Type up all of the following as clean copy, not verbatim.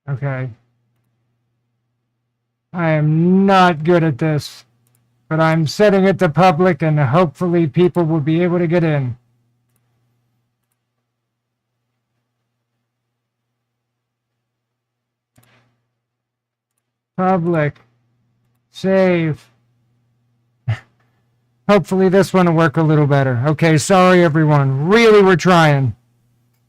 Okay. I am not good at this, but I'm setting it to public and hopefully people will be able to get in. Public. Save. Hopefully this one will work a little better. Okay, sorry everyone. Really, we're trying.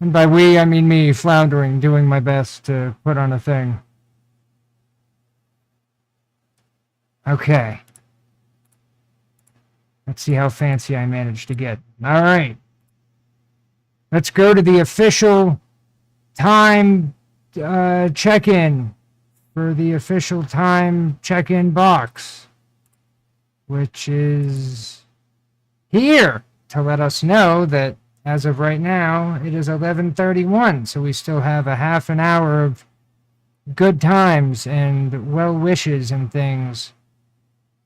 And by we, I mean me, floundering, doing my best to put on a thing. Okay. Let's see how fancy I managed to get. All right. Let's go to the official time check-in for the official time check-in box, which is here to let us know that as of right now, it is 11:31, so we still have a half an hour of good times and well wishes and things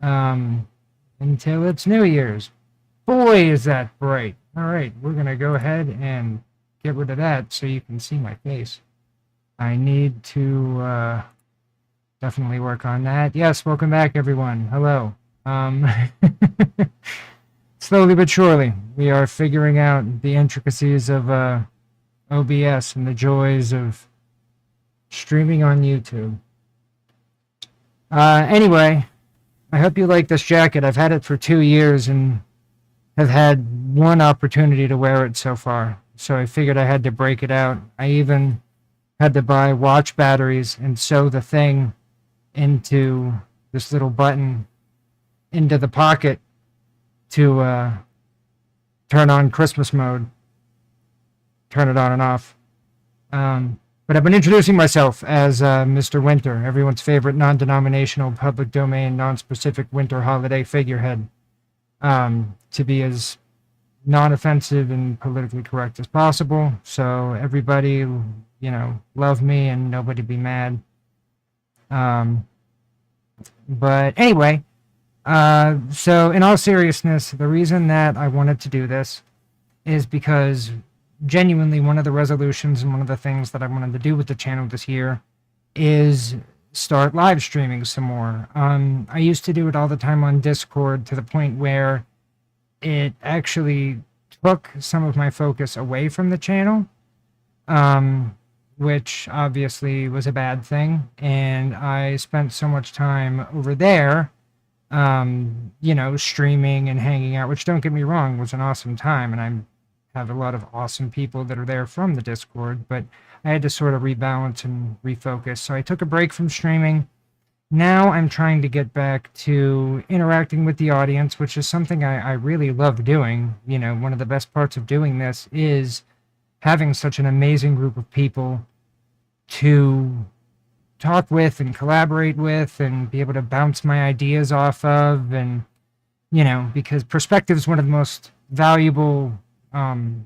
until it's New Year's. Boy, is that bright. All right, we're going to go ahead and get rid of that so you can see my face. I need to definitely work on that. Yes, welcome back, everyone. Hello. Slowly but surely, we are figuring out the intricacies of OBS and the joys of streaming on YouTube. Anyway, I hope you like this jacket. I've had it for 2 years and have had one opportunity to wear it so far. So I figured I had to break it out. I even had to buy watch batteries and sew the thing into this little button into the pocket to turn on Christmas mode, turn it on and off. But I've been introducing myself as Mr. Winter, everyone's favorite non-denominational, public domain, non-specific winter holiday figurehead, to be as non-offensive and politically correct as possible. So everybody, you know, love me and nobody be mad. But anyway, so in all seriousness, the reason that I wanted to do this is because genuinely one of the resolutions and one of the things that I wanted to do with the channel this year is start live streaming some more. I used to do it all the time on Discord to the point where it actually took some of my focus away from the channel, which obviously was a bad thing. And I spent so much time over there, you know, streaming and hanging out, which, don't get me wrong, was an awesome time. And I have a lot of awesome people that are there from the Discord, but I had to sort of rebalance and refocus. So I took a break from streaming. Now I'm trying to get back to interacting with the audience, which is something I really love doing. You know, one of the best parts of doing this is having such an amazing group of people to talk with and collaborate with and be able to bounce my ideas off of. And, you know, because perspective is one of the most valuable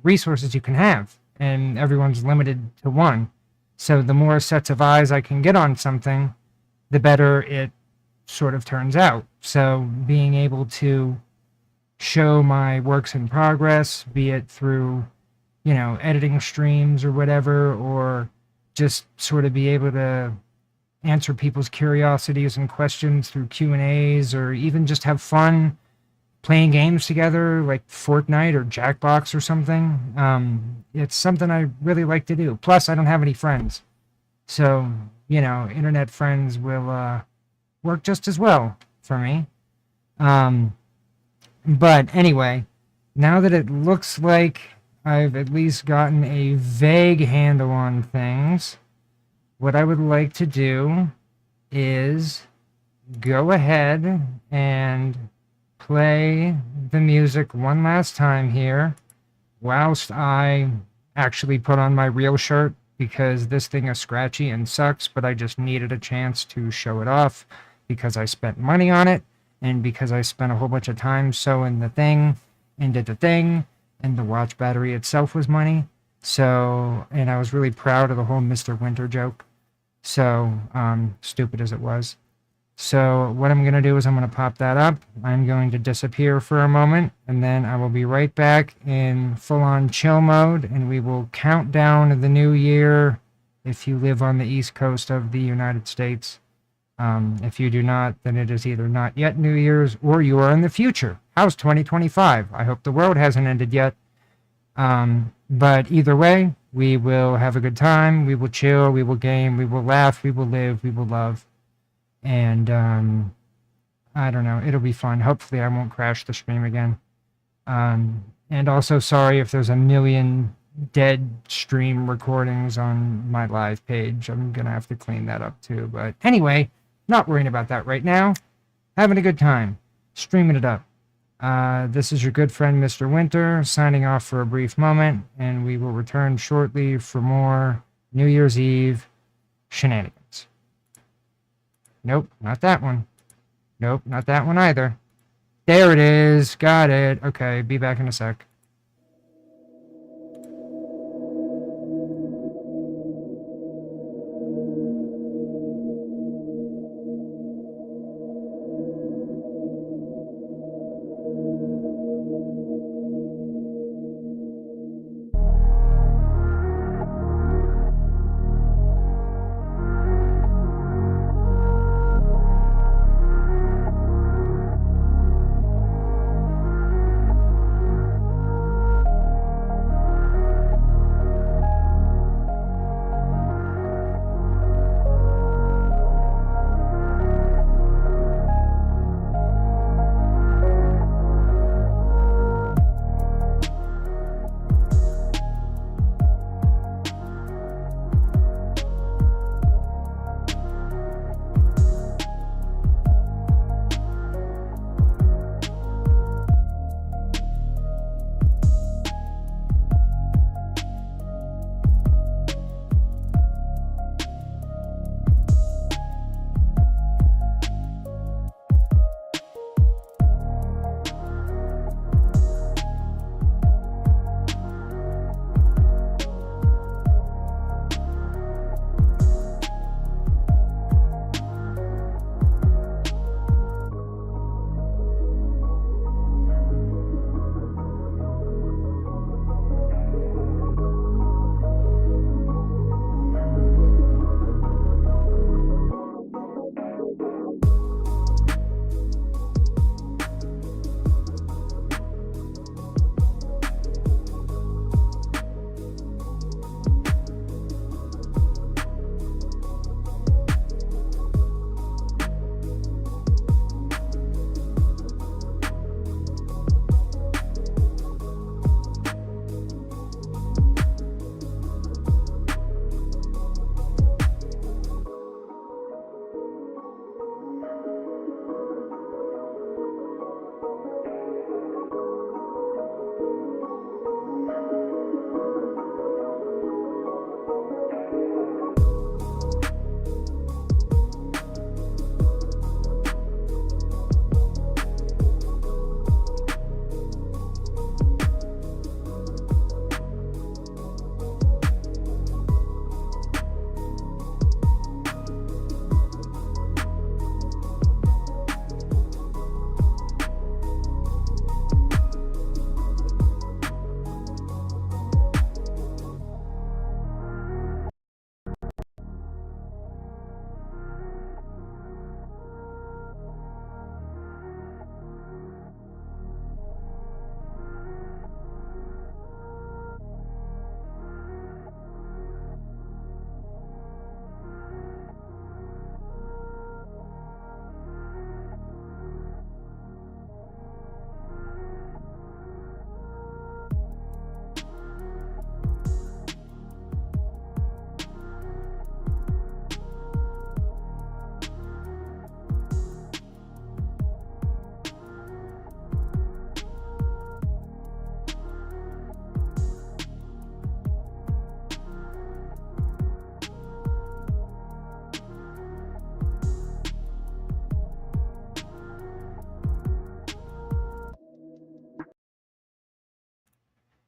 resources you can have, and everyone's limited to one. So the more sets of eyes I can get on something, the better it sort of turns out. So being able to show my works in progress, be it through, you know, editing streams or whatever, or just sort of be able to answer people's curiosities and questions through Q&As, or even just have fun playing games together like Fortnite or Jackbox or something. It's something I really like to do. Plus, I don't have any friends. So, you know, internet friends will work just as well for me. But anyway, now that it looks like I've at least gotten a vague handle on things, what I would like to do is go ahead and play the music one last time here whilst I actually put on my real shirt, because this thing is scratchy and sucks, but I just needed a chance to show it off because I spent money on it and because I spent a whole bunch of time sewing the thing and did the thing, and the watch battery itself was money. So, and I was really proud of the whole Mr. Winter joke, so stupid as it was. So what I'm going to do is I'm going to pop that up. I'm going to disappear for a moment, and then I will be right back in full-on chill mode, and we will count down the new year if you live on the East Coast of the United States. If you do not, then it is either not yet New Year's or you are in the future. How's 2025? I hope the world hasn't ended yet. But either way, we will have a good time. We will chill. We will game. We will laugh. We will live. We will love. And I don't know. It'll be fun. Hopefully, I won't crash the stream again. And also, sorry if there's a million dead stream recordings on my live page. I'm going to have to clean that up too. But anyway, not worrying about that right now. Having a good time. Streaming it up. This is your good friend, Mr. Winter, signing off for a brief moment, and we will return shortly for more New Year's Eve shenanigans. Nope, not that one. Nope, not that one either. There it is. Got it. Okay, be back in a sec.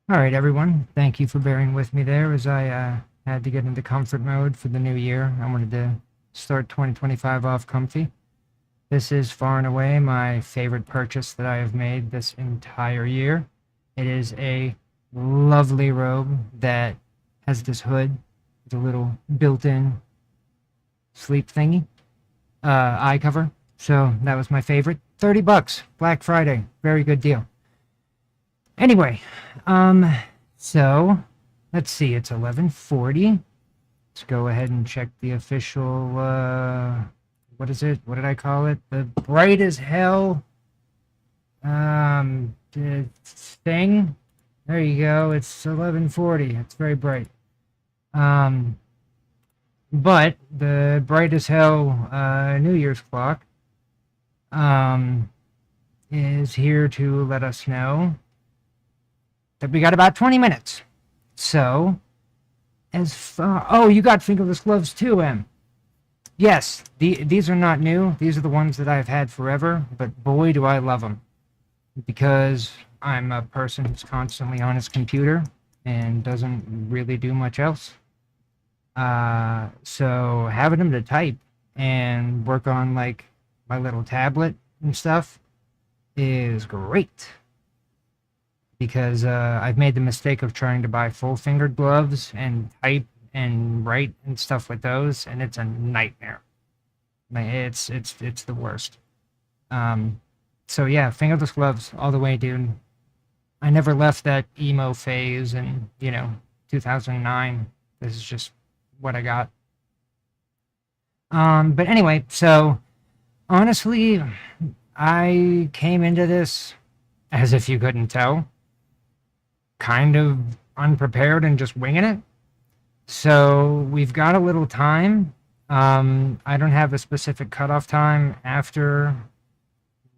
All right, everyone. Thank you for bearing with me there as I had to get into comfort mode for the new year. I wanted to start 2025 off comfy. This is far and away my favorite purchase that I have made this entire year. It is a lovely robe that has this hood with a little built-in sleep thingy, eye cover. So that was my favorite. $30, Black Friday, very good deal. Anyway, so let's see, it's 11:40. Let's go ahead and check the official, what is it? What did I call it? The bright as hell, the thing. There you go. It's 11:40. It's very bright. But the bright as hell, New Year's clock, is here to let us know that we got about 20 minutes. So, as far... Oh, you got fingerless gloves too, Em. Yes, these are not new. These are the ones that I've had forever, but boy, do I love them. Because I'm a person who's constantly on his computer and doesn't really do much else. So having them to type and work on, like, my little tablet and stuff is great. Because I've made the mistake of trying to buy full-fingered gloves and type and write and stuff with those, and it's a nightmare. It's the worst. So yeah, fingerless gloves all the way, dude. I never left that emo phase in, 2009. This is just what I got. But anyway, so honestly, I came into this, as if you couldn't tell, kind of unprepared and just winging it. So we've got a little time. I don't have a specific cutoff time after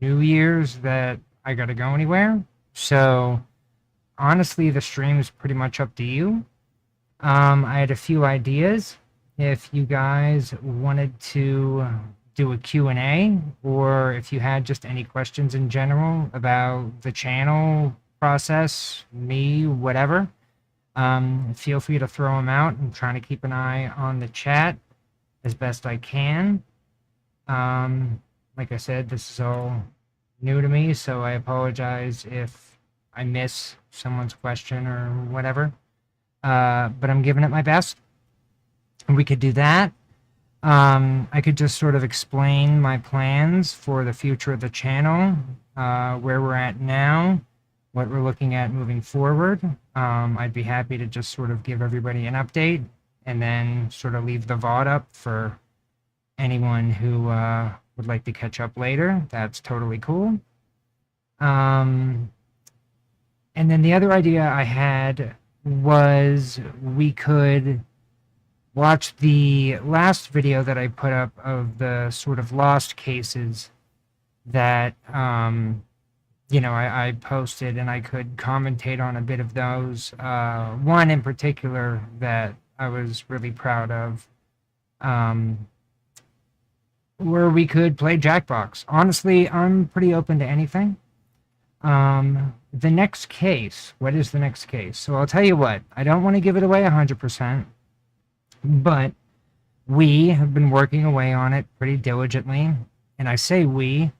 New Year's that I gotta go anywhere. So honestly, the stream is pretty much up to you. I had a few ideas. If you guys wanted to do a Q&A, or if you had just any questions in general about the channel process, me, whatever, feel free to throw them out. I'm trying to keep an eye on the chat as best I can. Like I said, this is all new to me, so I apologize if I miss someone's question or whatever. But I'm giving it my best. We could do that. I could just sort of explain my plans for the future of the channel, where we're at now, what we're looking at moving forward. I'd be happy to just sort of give everybody an update and then sort of leave the VOD up for anyone who would like to catch up later. That's totally cool. And then the other idea I had was we could watch the last video that I put up of the sort of lost cases that, I posted, and I could commentate on a bit of those. One in particular that I was really proud of, where we could play Jackbox. Honestly, I'm pretty open to anything. The next case, what is the next case? So I'll tell you what, I don't want to give it away 100%, but we have been working away on it pretty diligently. And I say we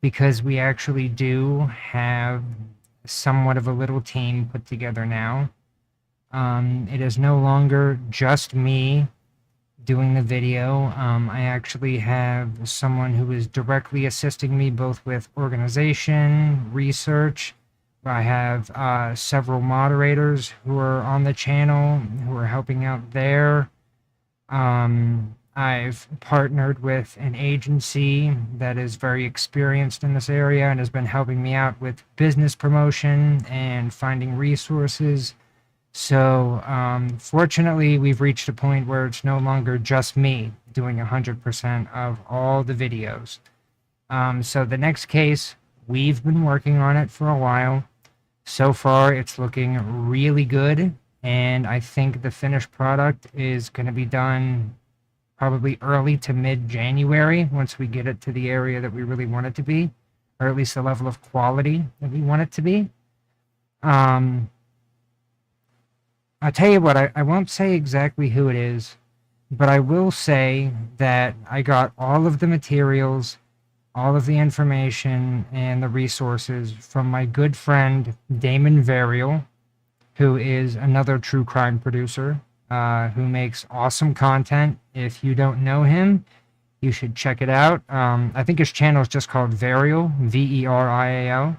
because we actually do have somewhat of a little team put together now. It is no longer just me doing the video. I actually have someone who is directly assisting me both with organization, research. I have several moderators who are on the channel who are helping out there. I've partnered with an agency that is very experienced in this area and has been helping me out with business promotion and finding resources. So, fortunately, we've reached a point where it's no longer just me doing 100% of all the videos. So the next case, we've been working on it for a while. So far, it's looking really good, and I think the finished product is going to be done probably early to mid-January once we get it to the area that we really want it to be, or at least the level of quality that we want it to be. I'll tell you what, I won't say exactly who it is, but I will say that I got all of the materials, all of the information, and the resources from my good friend, Damon Varial, who is another true crime producer. who makes awesome content. If you don't know him, you should check it out. I think his channel is just called Verial, Verial.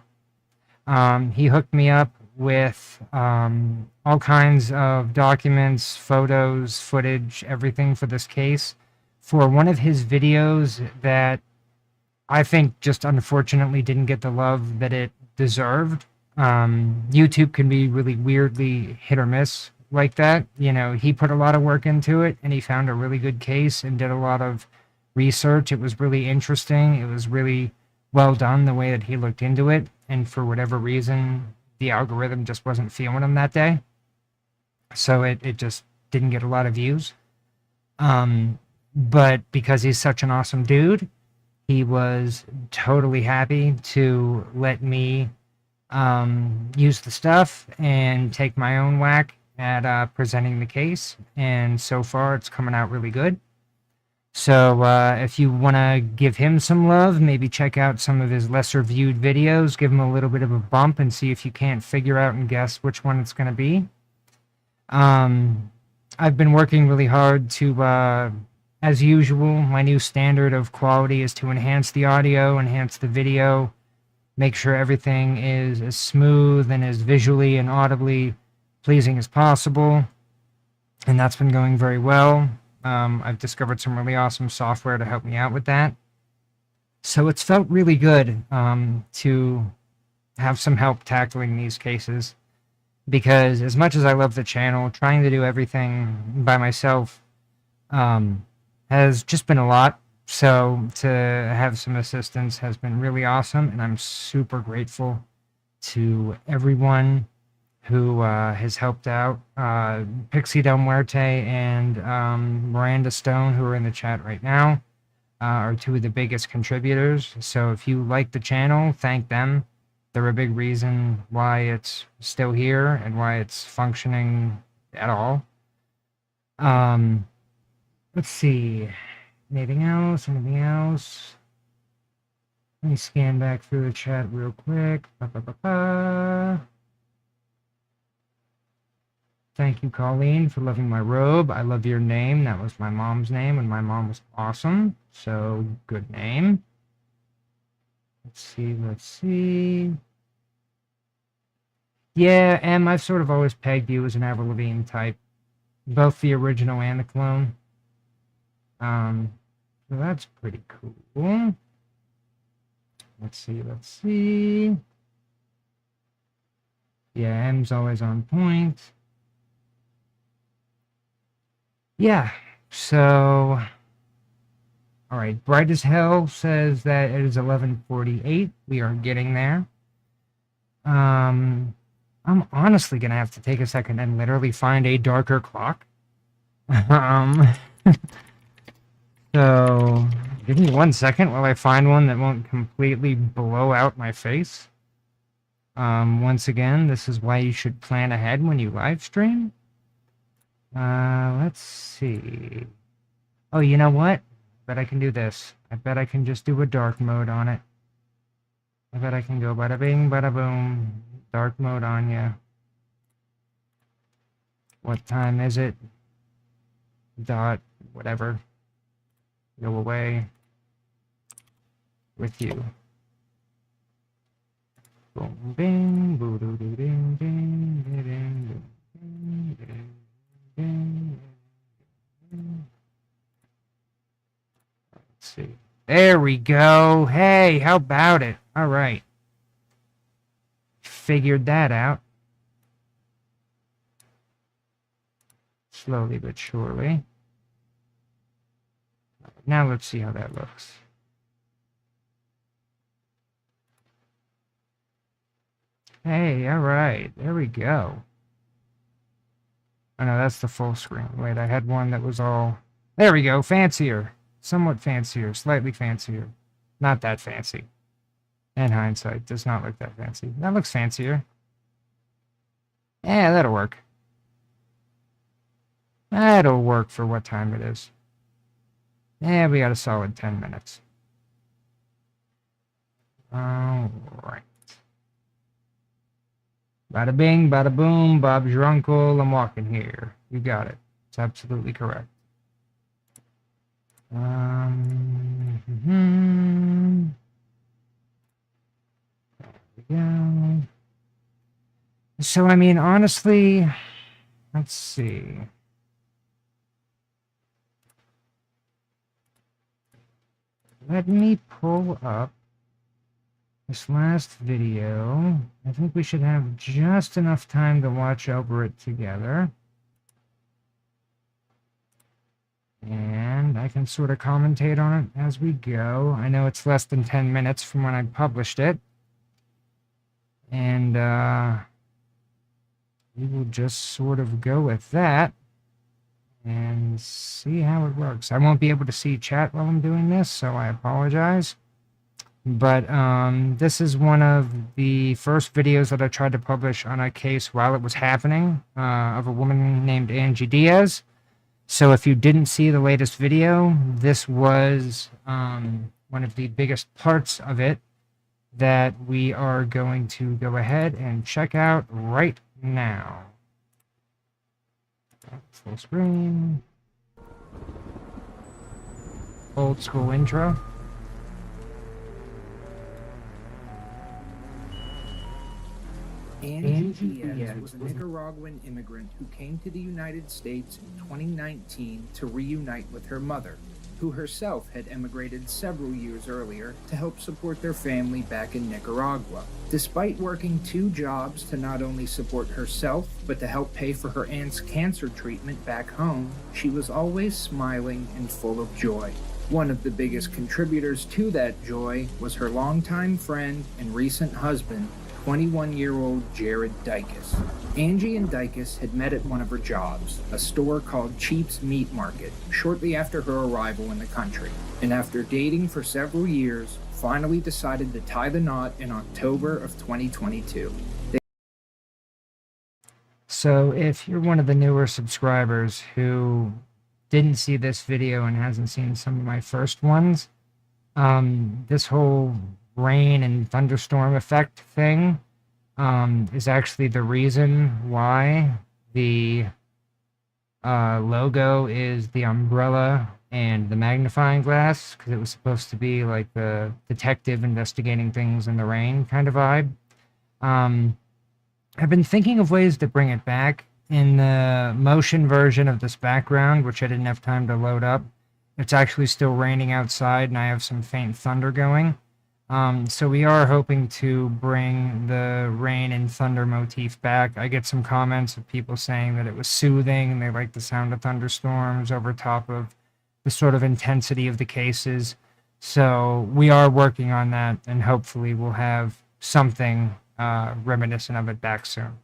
He hooked me up with all kinds of documents, photos, footage, everything for this case for one of his videos that I think just unfortunately didn't get the love that it deserved. YouTube can be really weirdly hit or miss like that. You know, he put a lot of work into it and he found a really good case and did a lot of research. It was really interesting. It was really well done the way that he looked into it. And for whatever reason, the algorithm just wasn't feeling him that day. So it just didn't get a lot of views. But because he's such an awesome dude, he was totally happy to let me use the stuff and take my own whack at presenting the case. And so far, it's coming out really good. So if you want to give him some love, maybe check out some of his lesser viewed videos, give him a little bit of a bump and see if you can't figure out and guess which one it's going to be. I've been working really hard to, as usual, my new standard of quality is to enhance the audio, enhance the video, make sure everything is as smooth and as visually and audibly pleasing as possible. And that's been going very well. I've discovered some really awesome software to help me out with that. So it's felt really good to have some help tackling these cases, because as much as I love the channel, trying to do everything by myself has just been a lot. So to have some assistance has been really awesome, and I'm super grateful to everyone who has helped out. Pixie Del Muerte and Miranda Stone, who are in the chat right now, are two of the biggest contributors. So if you like the channel, thank them. They're a big reason why it's still here and why it's functioning at all. Let's see. Anything else? Anything else? Let me scan back through the chat real quick. Thank you, Colleen, for loving my robe. I love your name. That was my mom's name, and my mom was awesome. So, good name. Let's see. Yeah, Em, I've sort of always pegged you as an Avril Lavigne type. Both the original and the clone. So that's pretty cool. Let's see. Yeah, M's always on point. Yeah, so... Alright, Bright as Hell says that it is 11:48. We are getting there. I'm honestly gonna have to take a second and literally find a darker clock. So, give me 1 second while I find one that won't completely blow out my face. Once again, this is why you should plan ahead when you live stream. Let's see. Oh, you know what? I bet I can do this. I bet I can just do a dark mode on it. I bet I can go bada bing, bada boom. Dark mode on ya. What time is it? Dot, whatever. Go away with you. Boom, bing, boo doo doo ding, ding, ding, ding, ding, ding, ding. Let's see. There we go. Hey, how about it? All right. Figured that out. Slowly but surely. Now let's see how that looks. Hey, all right. There we go. Oh, no, that's the full screen. Wait, I had one that was all... There we go. Fancier. Somewhat fancier. Slightly fancier. Not that fancy. In hindsight, does not look that fancy. That looks fancier. Yeah, that'll work. That'll work for what time it is. Yeah, we got a solid 10 minutes. All right. Bada bing, bada boom, Bob's your uncle. I'm walking here. You got it. It's absolutely correct. There we go. So, I mean, honestly, let's see. Let me pull up this last video. I think we should have just enough time to watch over it together. And I can sort of commentate on it as we go. I know it's less than 10 minutes from when I published it. And we will just sort of go with that and see how it works. I won't be able to see chat while I'm doing this, so I apologize. But this is one of the first videos that I tried to publish on a case while it was happening, of a woman named Angie Diaz. So if you didn't see the latest video, this was one of the biggest parts of it that we are going to go ahead and check out right now. Full screen. Old school intro. Angie Diaz was a Nicaraguan immigrant who came to the United States in 2019 to reunite with her mother, who herself had emigrated several years earlier to help support their family back in Nicaragua. Despite working 2 jobs to not only support herself, but to help pay for her aunt's cancer treatment back home, she was always smiling and full of joy. One of the biggest contributors to that joy was her longtime friend and recent husband, 21-year-old Jared Dicus. Angie and Dicus had met at one of her jobs, a store called Cheap's Meat Market, shortly after her arrival in the country, and after dating for several years, finally decided to tie the knot in October of 2022. So if you're one of the newer subscribers who didn't see this video and hasn't seen some of my first ones, this whole rain and thunderstorm effect thing is actually the reason why the logo is the umbrella and the magnifying glass, because it was supposed to be like the detective investigating things in the rain kind of vibe. I've been thinking of ways to bring it back. In the motion version of this background, which I didn't have time to load up, it's actually still raining outside and I have some faint thunder going. So we are hoping to bring the rain and thunder motif back. I get some comments of people saying that it was soothing and they like the sound of thunderstorms over top of the sort of intensity of the cases. So we are working on that, and hopefully we'll have something reminiscent of it back soon.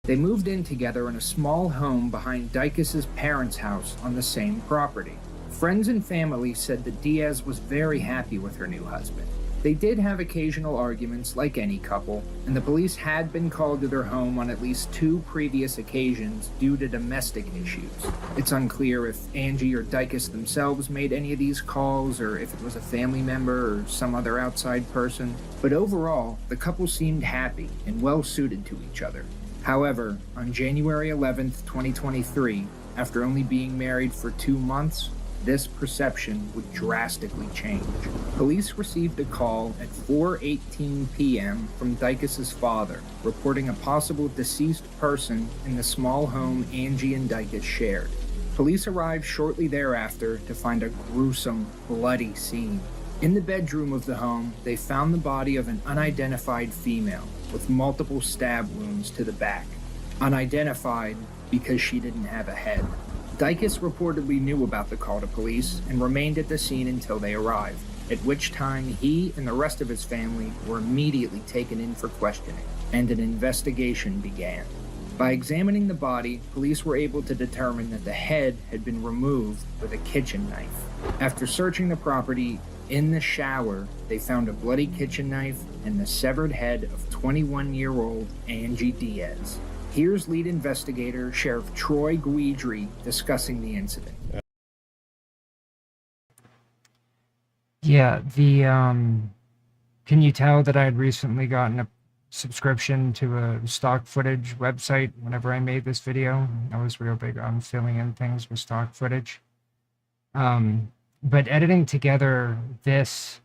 They moved in together in a small home behind Dicus's parents' house on the same property. Friends and family said that Diaz was very happy with her new husband. They did have occasional arguments like any couple, and the police had been called to their home on at least 2 previous occasions due to domestic issues. It's unclear if Angie or Dicus themselves made any of these calls, or if it was a family member or some other outside person, but overall, the couple seemed happy and well suited to each other. However, on January 11th, 2023, after only being married for 2 months, this perception would drastically change. Police received a call at 4:18 p.m. from Dicus's father, reporting a possible deceased person in the small home Angie and Dicus shared. Police arrived shortly thereafter to find a gruesome, bloody scene. In the bedroom of the home, they found the body of an unidentified female with multiple stab wounds to the back. Unidentified because she didn't have a head. Dicus reportedly knew about the call to police and remained at the scene until they arrived, at which time he and the rest of his family were immediately taken in for questioning, and an investigation began. By examining the body, police were able to determine that the head had been removed with a kitchen knife. After searching the property, in the shower, they found a bloody kitchen knife and the severed head of 21-year-old Angie Diaz. Here's lead investigator Sheriff Troy Guidry discussing the incident. Yeah, can you tell that I had recently gotten subscription to a stock footage website whenever I made this video. I was real big on filling in things with stock footage. But editing together this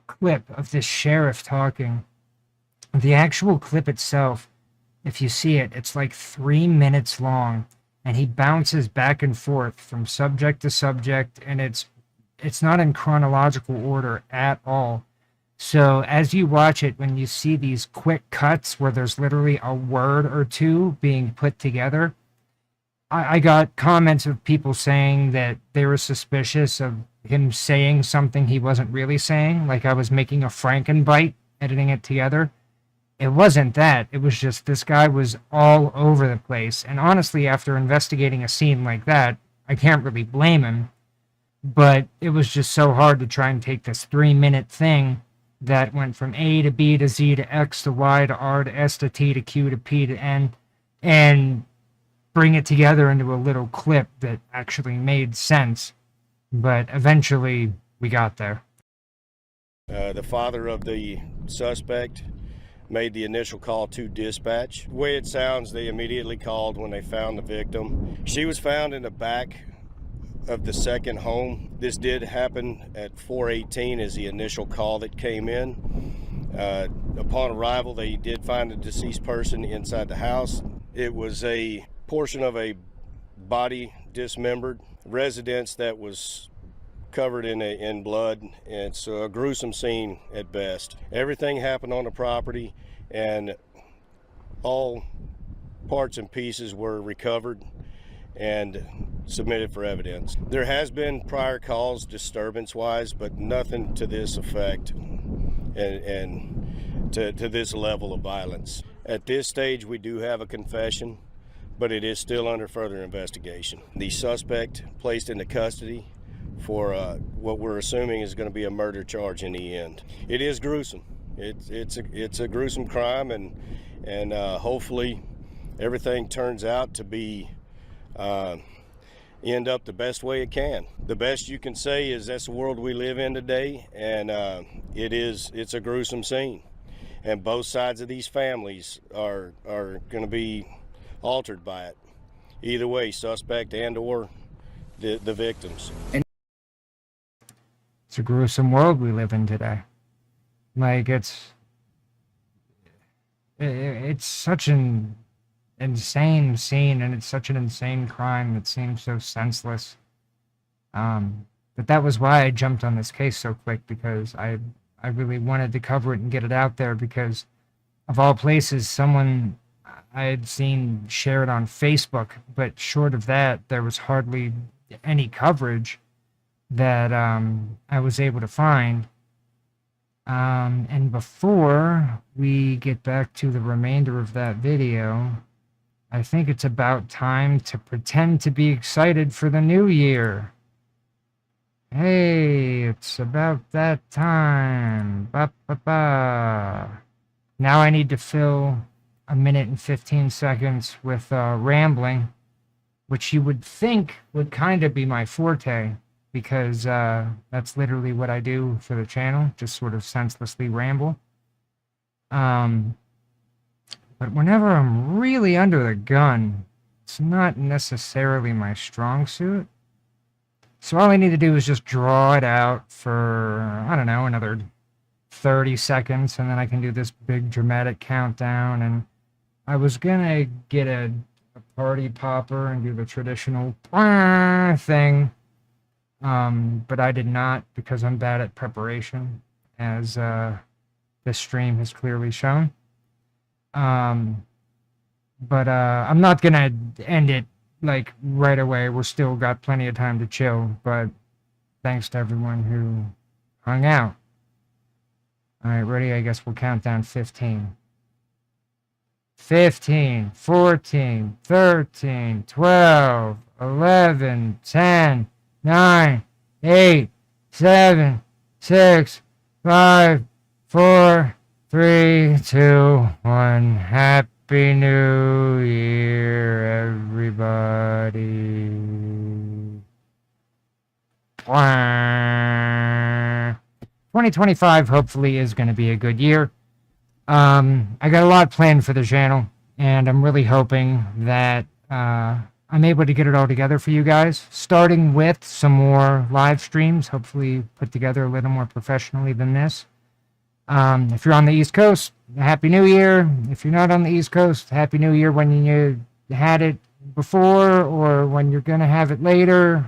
clip of this sheriff talking, the actual clip itself, if you see it, it's like 3 minutes long, and he bounces back and forth from subject to subject, and it's not in chronological order at all. So as you watch it, when you see these quick cuts where there's literally a word or two being put together, I got comments of people saying that they were suspicious of him saying something he wasn't really saying, like I was making a Frankenbite, editing it together. It wasn't that. It was just this guy was all over the place. And honestly, after investigating a scene like that, I can't really blame him. But it was just so hard to try and take this 3-minute thing that went from A to B to Z to X to Y to R to S to T to Q to P to N and bring it together into a little clip that actually made sense. But eventually we got there. The father of the suspect made the initial call to dispatch. The way it sounds, they immediately called when they found the victim. She was found in the back of the second home. This did happen at 4:18 as the initial call that came in. Upon arrival, they did find a deceased person inside the house. It was a portion of a body dismembered, residence that was covered in blood. It's a gruesome scene at best. Everything happened on the property, and all parts and pieces were recovered and submitted for evidence. There has been prior calls disturbance-wise, but nothing to this effect and to this level of violence. At this stage, we do have a confession, but it is still under further investigation. The suspect placed into custody for what we're assuming is going to be a murder charge in the end. It is gruesome. It's a gruesome crime, and hopefully everything turns out to be end up the best way it can. The best you can say is that's the world we live in today, and it's a gruesome scene, and both sides of these families are going to be altered by it. Either way, suspect and or the victims. It's a gruesome world we live in today. Like, it's such an insane scene, and it's such an insane crime that seems so senseless. But that was why I jumped on this case so quick, because I really wanted to cover it and get it out there, because of all places, someone I had seen share it on Facebook, but short of that, there was hardly any coverage that I was able to find. And before we get back to the remainder of that video, I think it's about time to pretend to be excited for the new year. Hey, it's about that time. Ba, ba, ba. Now I need to fill 1 minute and 15 seconds with rambling, which you would think would kind of be my forte, because that's literally what I do for the channel, just sort of senselessly ramble. But whenever I'm really under the gun, it's not necessarily my strong suit. So all I need to do is just draw it out for, I don't know, another 30 seconds, and then I can do this big dramatic countdown. And I was gonna get a party popper and do the traditional thing, but I did not, because I'm bad at preparation, as this stream has clearly shown. But I'm not gonna end it like right away. We're still got plenty of time to chill, but thanks to everyone who hung out. All right, ready? I guess we'll count down 15. 15, 14, 13, 12, 11, 10, 9, 8, 7, 6, 5, 4, 3, 2, 1. Happy New Year, everybody. 2025 hopefully is going to be a good year. I got a lot planned for the channel, and I'm really hoping that I'm able to get it all together for you guys, starting with some more live streams, hopefully put together a little more professionally than this. If you're on the East Coast, Happy New Year. If you're not on the East Coast, Happy New Year when you had it before or when you're going to have it later,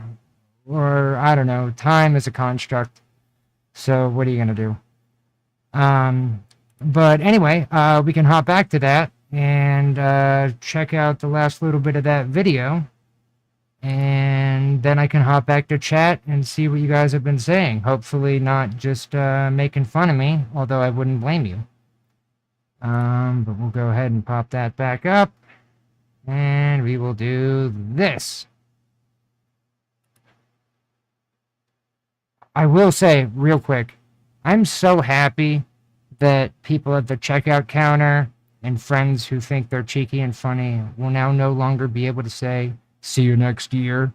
or I don't know. Time is a construct. So what are you going to do? But anyway, we can hop back to that and check out the last little bit of that video. And then I can hop back to chat and see what you guys have been saying. Hopefully not just making fun of me, although I wouldn't blame you. But we'll go ahead and pop that back up. And we will do this. I will say, real quick, I'm so happy that people at the checkout counter and friends who think they're cheeky and funny will now no longer be able to say, "See you next year."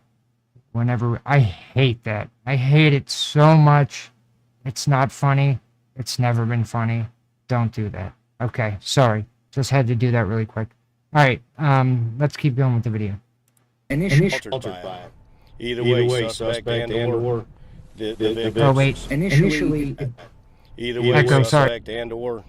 Whenever I hate that. I hate it so much. It's not funny. It's never been funny. Don't do that. Okay, sorry. Just had to do that really quick. All right, let's keep going with the video. Altered by either way, suspect and/or the victim. Oh wait. Initially, Either way, Echo, suspect and/or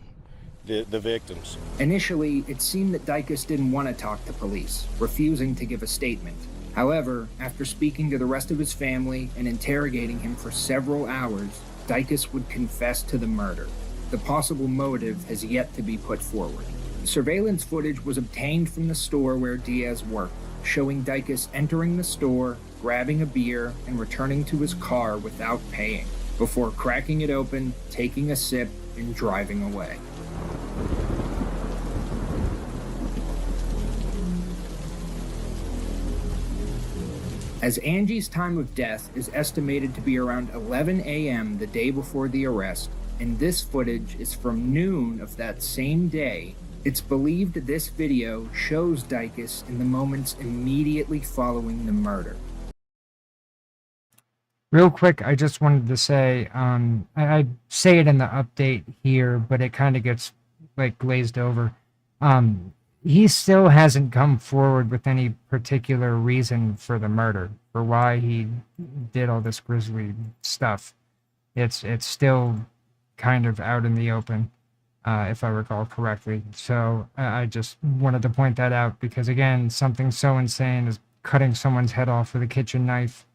the victims. Initially, it seemed that Dykus didn't want to talk to police, refusing to give a statement. However, after speaking to the rest of his family and interrogating him for several hours, Dykus would confess to the murder. The possible motive has yet to be put forward. Surveillance footage was obtained from the store where Diaz worked, showing Dykus entering the store, grabbing a beer, and returning to his car without paying, before cracking it open, taking a sip, and driving away. As Angie's time of death is estimated to be around 11 a.m. the day before the arrest, and this footage is from noon of that same day, it's believed this video shows Dykus in the moments immediately following the murder. Real quick, I just wanted to say, I say it in the update here, but it kind of gets like glazed over. He still hasn't come forward with any particular reason for the murder, for why he did all this grisly stuff. It's still kind of out in the open, if I recall correctly. So I just wanted to point that out because, again, something so insane as cutting someone's head off with a kitchen knife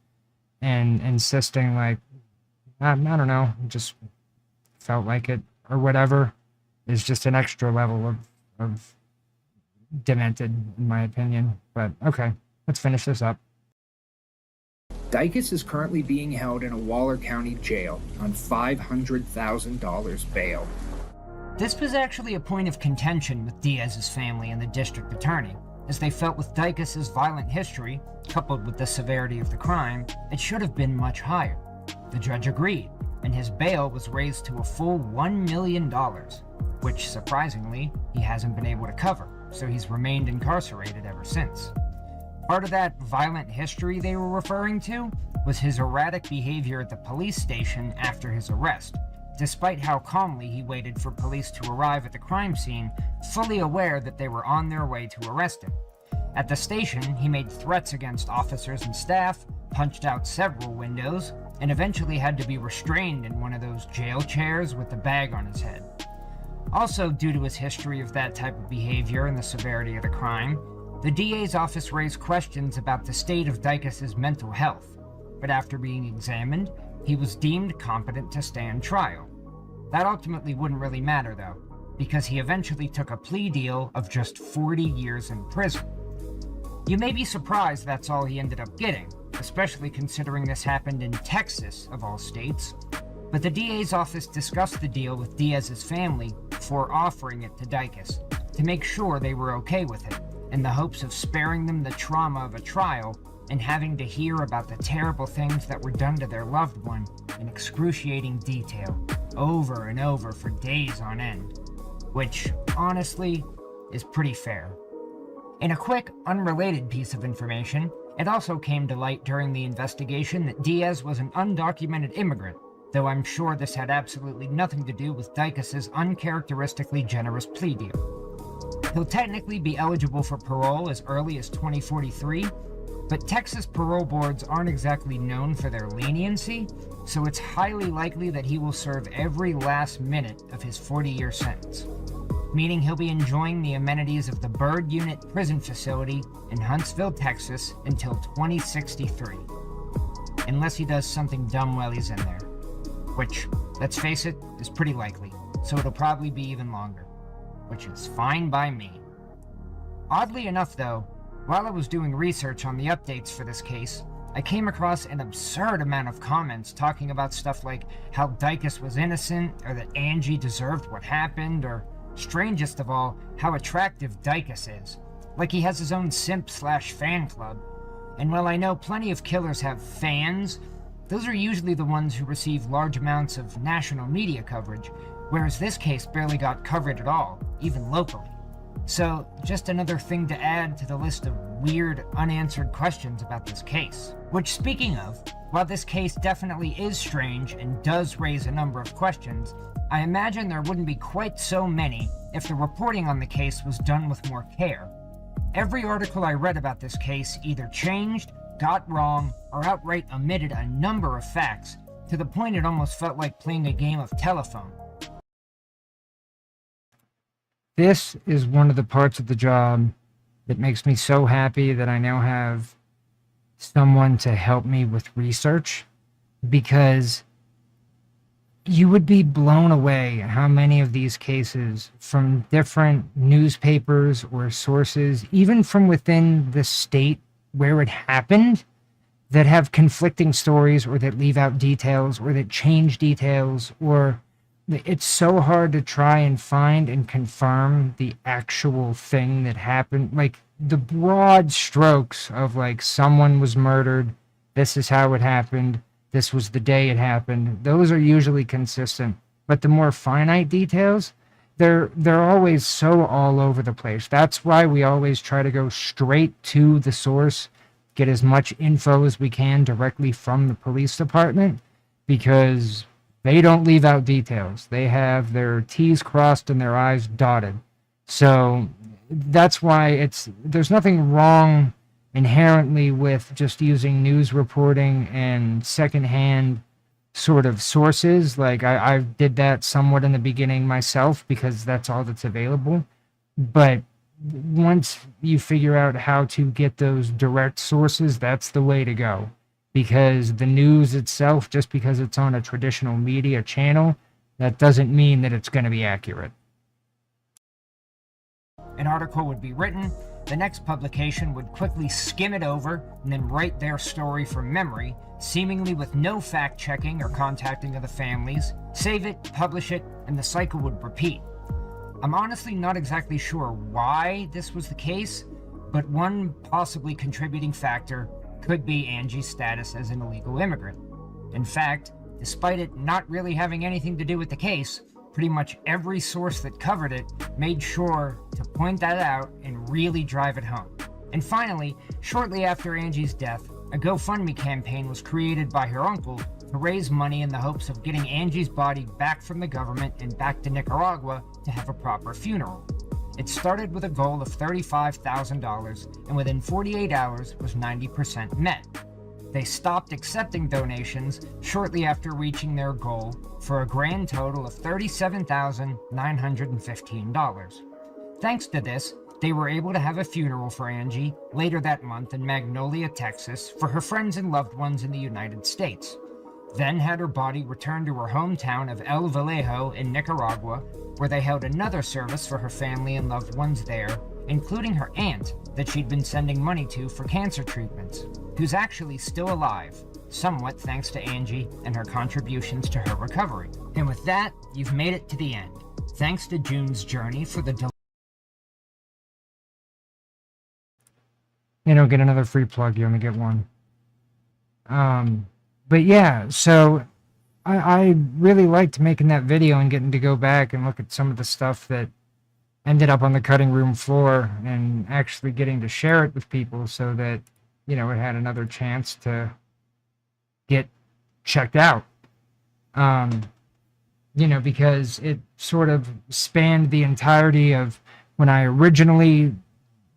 and insisting, like, I don't know, just felt like it or whatever, is just an extra level of demented, in my opinion. But okay, let's finish this up. Dykus is currently being held in a Waller County jail on $500,000 bail. This was actually a point of contention with Diaz's family and the district attorney, as they felt with Dykus's violent history, coupled with the severity of the crime, it should have been much higher. The judge agreed, and his bail was raised to a full $1 million, which, surprisingly, he hasn't been able to cover, so he's remained incarcerated ever since. Part of that violent history they were referring to was his erratic behavior at the police station after his arrest, despite how calmly he waited for police to arrive at the crime scene, fully aware that they were on their way to arrest him. At the station, he made threats against officers and staff, punched out several windows, and eventually had to be restrained in one of those jail chairs with the bag on his head. Also, due to his history of that type of behavior and the severity of the crime, the DA's office raised questions about the state of Dykus's mental health, but after being examined, he was deemed competent to stand trial. That ultimately wouldn't really matter though, because he eventually took a plea deal of just 40 years in prison. You may be surprised that's all he ended up getting, especially considering this happened in Texas, of all states, but the DA's office discussed the deal with Diaz's family before offering it to Dykus, to make sure they were okay with it, in the hopes of sparing them the trauma of a trial and having to hear about the terrible things that were done to their loved one in excruciating detail, over and over for days on end, which, honestly, is pretty fair. In a quick, unrelated piece of information, it also came to light during the investigation that Diaz was an undocumented immigrant, though I'm sure this had absolutely nothing to do with Dicus's uncharacteristically generous plea deal. He'll technically be eligible for parole as early as 2043, but Texas parole boards aren't exactly known for their leniency, so it's highly likely that he will serve every last minute of his 40-year sentence, meaning he'll be enjoying the amenities of the Byrd Unit Prison Facility in Huntsville, Texas until 2063. Unless he does something dumb while he's in there. Which, let's face it, is pretty likely, so it'll probably be even longer. Which is fine by me. Oddly enough though, while I was doing research on the updates for this case, I came across an absurd amount of comments talking about stuff like how Dicus was innocent, or that Angie deserved what happened, or, strangest of all, how attractive Dicus is. Like he has his own simp/fan club. And while I know plenty of killers have fans, those are usually the ones who receive large amounts of national media coverage, whereas this case barely got covered at all, even locally. So, just another thing to add to the list of weird, unanswered questions about this case. Which, speaking of, while this case definitely is strange and does raise a number of questions, I imagine there wouldn't be quite so many if the reporting on the case was done with more care. Every article I read about this case either changed, got wrong, or outright omitted a number of facts, to the point it almost felt like playing a game of telephone. This is one of the parts of the job that makes me so happy that I now have someone to help me with research, because you would be blown away how many of these cases from different newspapers or sources, even from within the state where it happened, that have conflicting stories, or that leave out details, or that change details, or it's so hard to try and find and confirm the actual thing that happened. Like, the broad strokes of, like, someone was murdered, this is how it happened, this was the day it happened, those are usually consistent. But the more finite details, they're always so all over the place. That's why we always try to go straight to the source, get as much info as we can directly from the police department, because they don't leave out details. They have their T's crossed and their I's dotted. So that's why there's nothing wrong inherently with just using news reporting and secondhand sort of sources. Like I did that somewhat in the beginning myself because that's all that's available. But once you figure out how to get those direct sources, that's the way to go. Because the news itself, just because it's on a traditional media channel, that doesn't mean that it's going to be accurate. An article would be written, the next publication would quickly skim it over and then write their story from memory, seemingly with no fact-checking or contacting of the families, save it, publish it, and the cycle would repeat. I'm honestly not exactly sure why this was the case, but one possibly contributing factor could be Angie's status as an illegal immigrant. In fact, despite it not really having anything to do with the case, pretty much every source that covered it made sure to point that out and really drive it home. And finally, shortly after Angie's death, a GoFundMe campaign was created by her uncle to raise money in the hopes of getting Angie's body back from the government and back to Nicaragua to have a proper funeral. It started with a goal of $35,000, and within 48 hours was 90% met. They stopped accepting donations shortly after reaching their goal for a grand total of $37,915. Thanks to this, they were able to have a funeral for Angie later that month in Magnolia, Texas, for her friends and loved ones in the United States. Then had her body returned to her hometown of El Vallejo in Nicaragua, where they held another service for her family and loved ones there, including her aunt that she'd been sending money to for cancer treatments, who's actually still alive, somewhat thanks to Angie and her contributions to her recovery. And with that, you've made it to the end. Thanks to June's journey for the get another free plug, you only get one. But yeah, so I really liked making that video and getting to go back and look at some of the stuff that ended up on the cutting room floor and actually getting to share it with people so that, it had another chance to get checked out. You know, because it sort of spanned the entirety of when I originally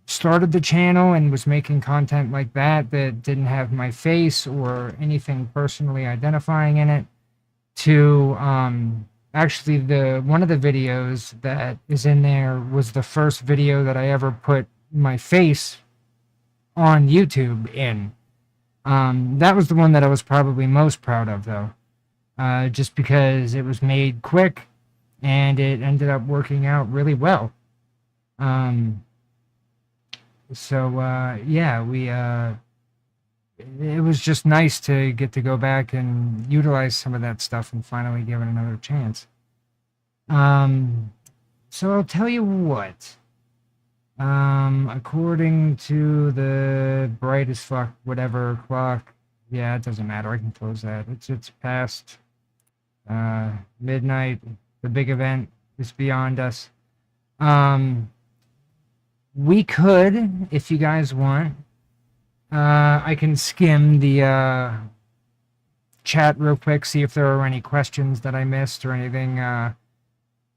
started the channel and was making content like that didn't have my face or anything personally identifying in it, to actually the one of the videos that is in there was the first video that I ever put my face on YouTube in. That was the one that I was probably most proud of, though, just because it was made quick and it ended up working out really well. Yeah, it was just nice to get to go back and utilize some of that stuff and finally give it another chance. So I'll tell you what. According to the bright as fuck whatever clock, yeah, it doesn't matter. I can close that. It's past midnight. The big event is beyond us. We could, if you guys want, I can skim the chat real quick, see if there are any questions that I missed or anything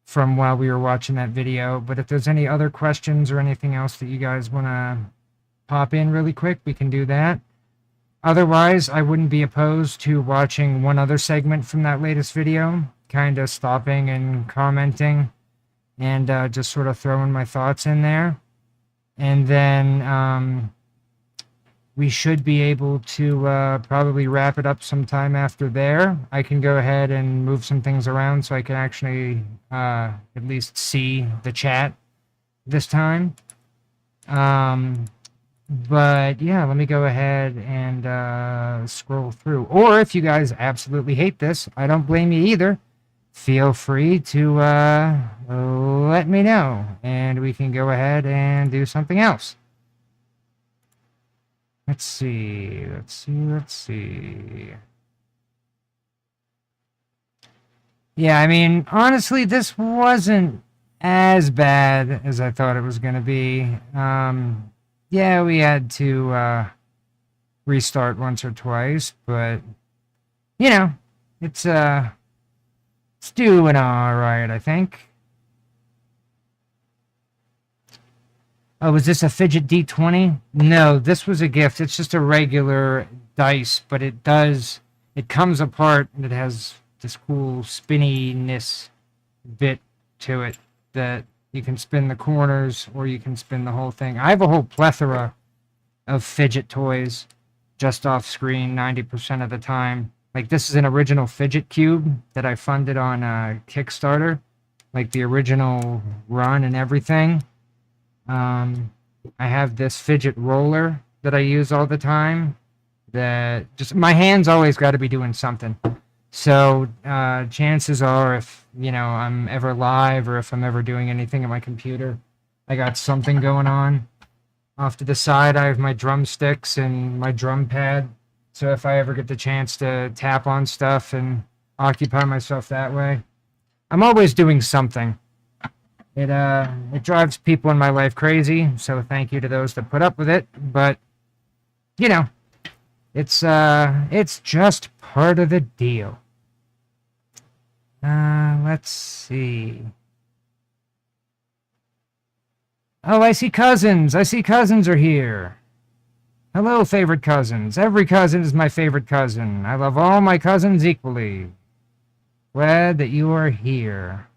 from while we were watching that video. But if there's any other questions or anything else that you guys want to pop in really quick, we can do that. Otherwise, I wouldn't be opposed to watching one other segment from that latest video, kind of stopping and commenting and just sort of throwing my thoughts in there. And then we should be able to probably wrap it up sometime after there. I can go ahead and move some things around so I can actually at least see the chat this time. But yeah, let me go ahead and scroll through. Or if you guys absolutely hate this, I don't blame you either. Feel free to let me know, and we can go ahead and do something else. Let's see. Yeah, I mean, honestly, this wasn't as bad as I thought it was going to be. Yeah, we had to restart once or twice, but, you know, it's doing all right, I think. Oh, was this a fidget D20? No, this was a gift. It's just a regular dice, but it comes apart and it has this cool spinniness bit to it that you can spin the corners or you can spin the whole thing. I have a whole plethora of fidget toys just off screen 90% of the time. Like, this is an original fidget cube that I funded on Kickstarter, like the original run and everything. I have this fidget roller that I use all the time. That just, my hands always got to be doing something. So chances are, if I'm ever live or if I'm ever doing anything at my computer, I got something going on. Off to the side, I have my drumsticks and my drum pad. So if I ever get the chance to tap on stuff and occupy myself that way, I'm always doing something. It drives people in my life crazy, so thank you to those that put up with it. But it's just part of the deal. Let's see. Oh, I see cousins. Cousins are here. Hello, favorite cousins. Every cousin is my favorite cousin. I love all my cousins equally. Glad that you are here.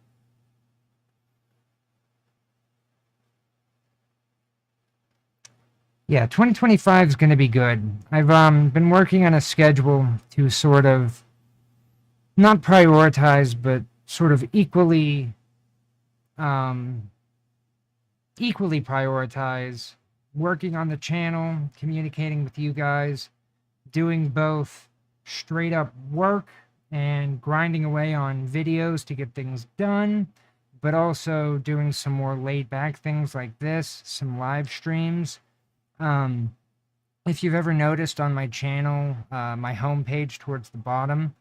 Yeah, 2025 is going to be good. I've been working on a schedule to sort of not prioritize, but sort of equally prioritize working on the channel, communicating with you guys, doing both straight up work and grinding away on videos to get things done, but also doing some more laid back things like this, some live streams. If you've ever noticed on my channel, my homepage towards the bottom,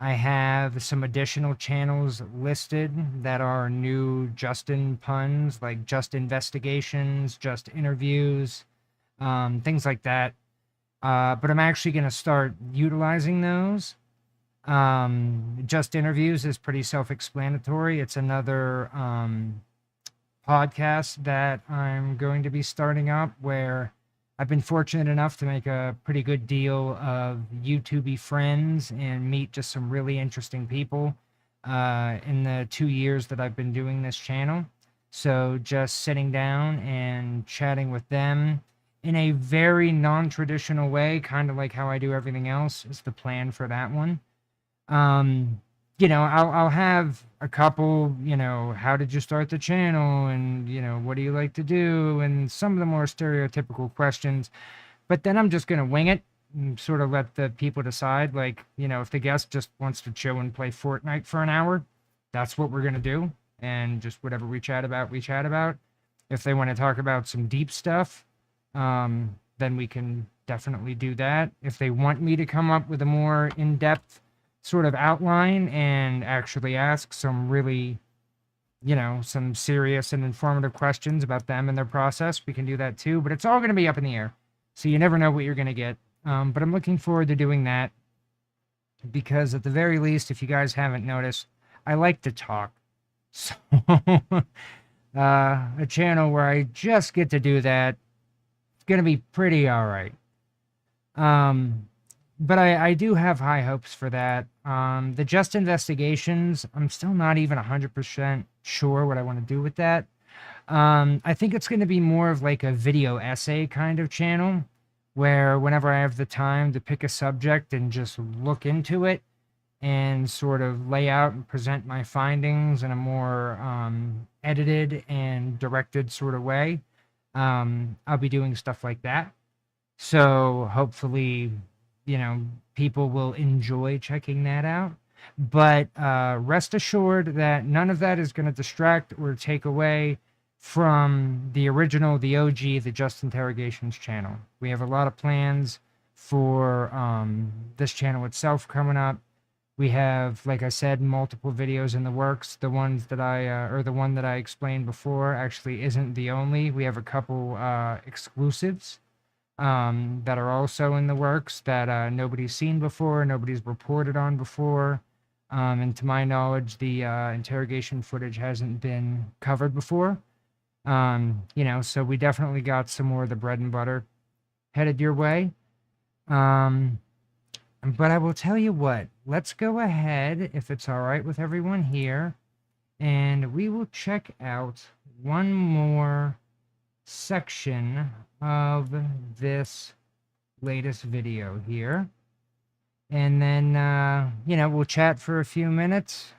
I have some additional channels listed that are new Justin puns, like Just Investigations, Just Interviews, things like that. But I'm actually going to start utilizing those Just Interviews is pretty self-explanatory. It's another podcast that I'm going to be starting up, where I've been fortunate enough to make a pretty good deal of YouTube friends and meet just some really interesting people in the 2 years that I've been doing this channel. So just sitting down and chatting with them in a very non-traditional way, kind of like how I do everything else, is the plan for that one. You know, I'll have a couple, you know, how did you start the channel, and, you know, what do you like to do, and some of the more stereotypical questions. But then I'm just going to wing it and sort of let the people decide. Like, you know, if the guest just wants to chill and play Fortnite for an hour, that's what we're going to do. And just whatever we chat about, we chat about. If they want to talk about some deep stuff, then we can definitely do that. If they want me to come up with a more in-depth sort of outline and actually ask some really, you know, some serious and informative questions about them and their process, we can do that too. But it's all going to be up in the air, so you never know what you're going to get. But I'm looking forward to doing that, because at the very least, if you guys haven't noticed, I like to talk. So a channel where I just get to do that, it's going to be pretty all right. But I do have high hopes for that. The Just Investigations, I'm still not even 100% sure what I want to do with that. I think it's going to be more of like a video essay kind of channel, where whenever I have the time to pick a subject and just look into it and sort of lay out and present my findings in a more edited and directed sort of way, I'll be doing stuff like that. So hopefully, you know, people will enjoy checking that out. But rest assured that none of that is going to distract or take away from the original, the OG, the Just Interrogations channel. We have a lot of plans for this channel itself coming up. We have, like I said, multiple videos in the works. The ones that the one that I explained before actually isn't the only. We have a couple exclusives that are also in the works that nobody's seen before, nobody's reported on before. And to my knowledge, the interrogation footage hasn't been covered before. You know, so we definitely got some more of the bread and butter headed your way. But I will tell you what, let's go ahead, if it's all right with everyone here, and we will check out one more section of this latest video here. And then, you know, we'll chat for a few minutes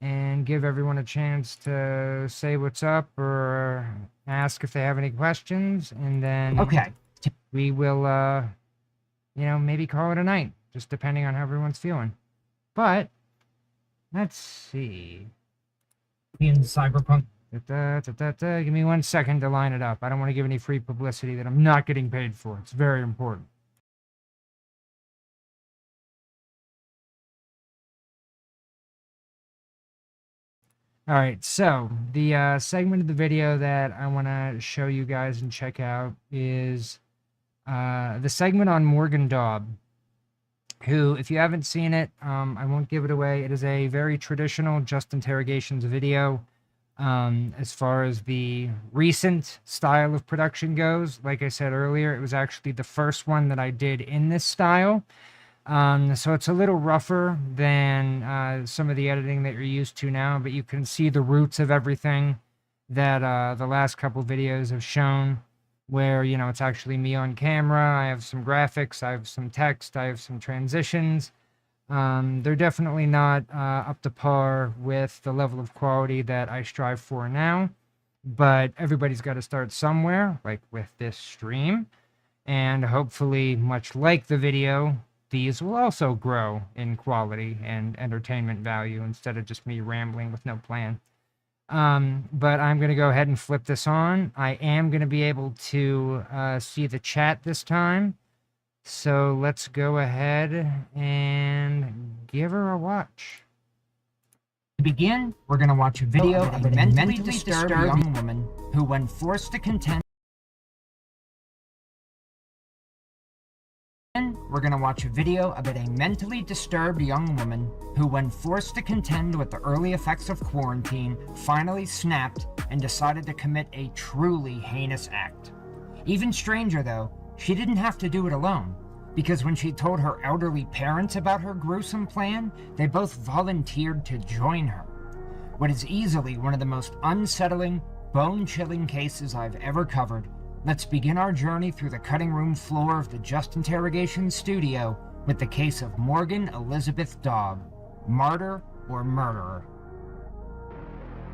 and give everyone a chance to say what's up or ask if they have any questions. And then we will, you know, maybe call it a night, just depending on how everyone's feeling. But let's see. In Cyberpunk. Give me 1 second to line it up. I don't want to give any free publicity that I'm not getting paid for. It's very important. All right, so the segment of the video that I want to show you guys and check out is the segment on Morgan Daub, who, if you haven't seen it, I won't give it away. It is a very traditional Just Interrogations video. As far as the recent style of production goes, like I said earlier, it was actually the first one that I did in this style. So it's a little rougher than some of the editing that you're used to now, but you can see the roots of everything that the last couple videos have shown, where, you know, it's actually me on camera. I have some graphics, I have some text, I have some transitions. They're definitely not up to par with the level of quality that I strive for now, but everybody's got to start somewhere, like with this stream, and hopefully, much like the video, these will also grow in quality and entertainment value instead of just me rambling with no plan. But I'm going to go ahead and flip this on. I am going to be able to see the chat this time. So let's go ahead and give her a watch. To begin, we're going to watch a video of a mentally disturbed young woman who, when forced to contend we're going to watch a video about a mentally disturbed young woman who, when forced to contend with the early effects of quarantine, finally snapped and decided to commit a truly heinous act. Even stranger though, she didn't have to do it alone, because when she told her elderly parents about her gruesome plan, they both volunteered to join her. What is easily one of the most unsettling, bone-chilling cases I've ever covered, let's begin our journey through the cutting room floor of the Just Interrogations studio with the case of Morgan Elizabeth Daub, martyr or murderer.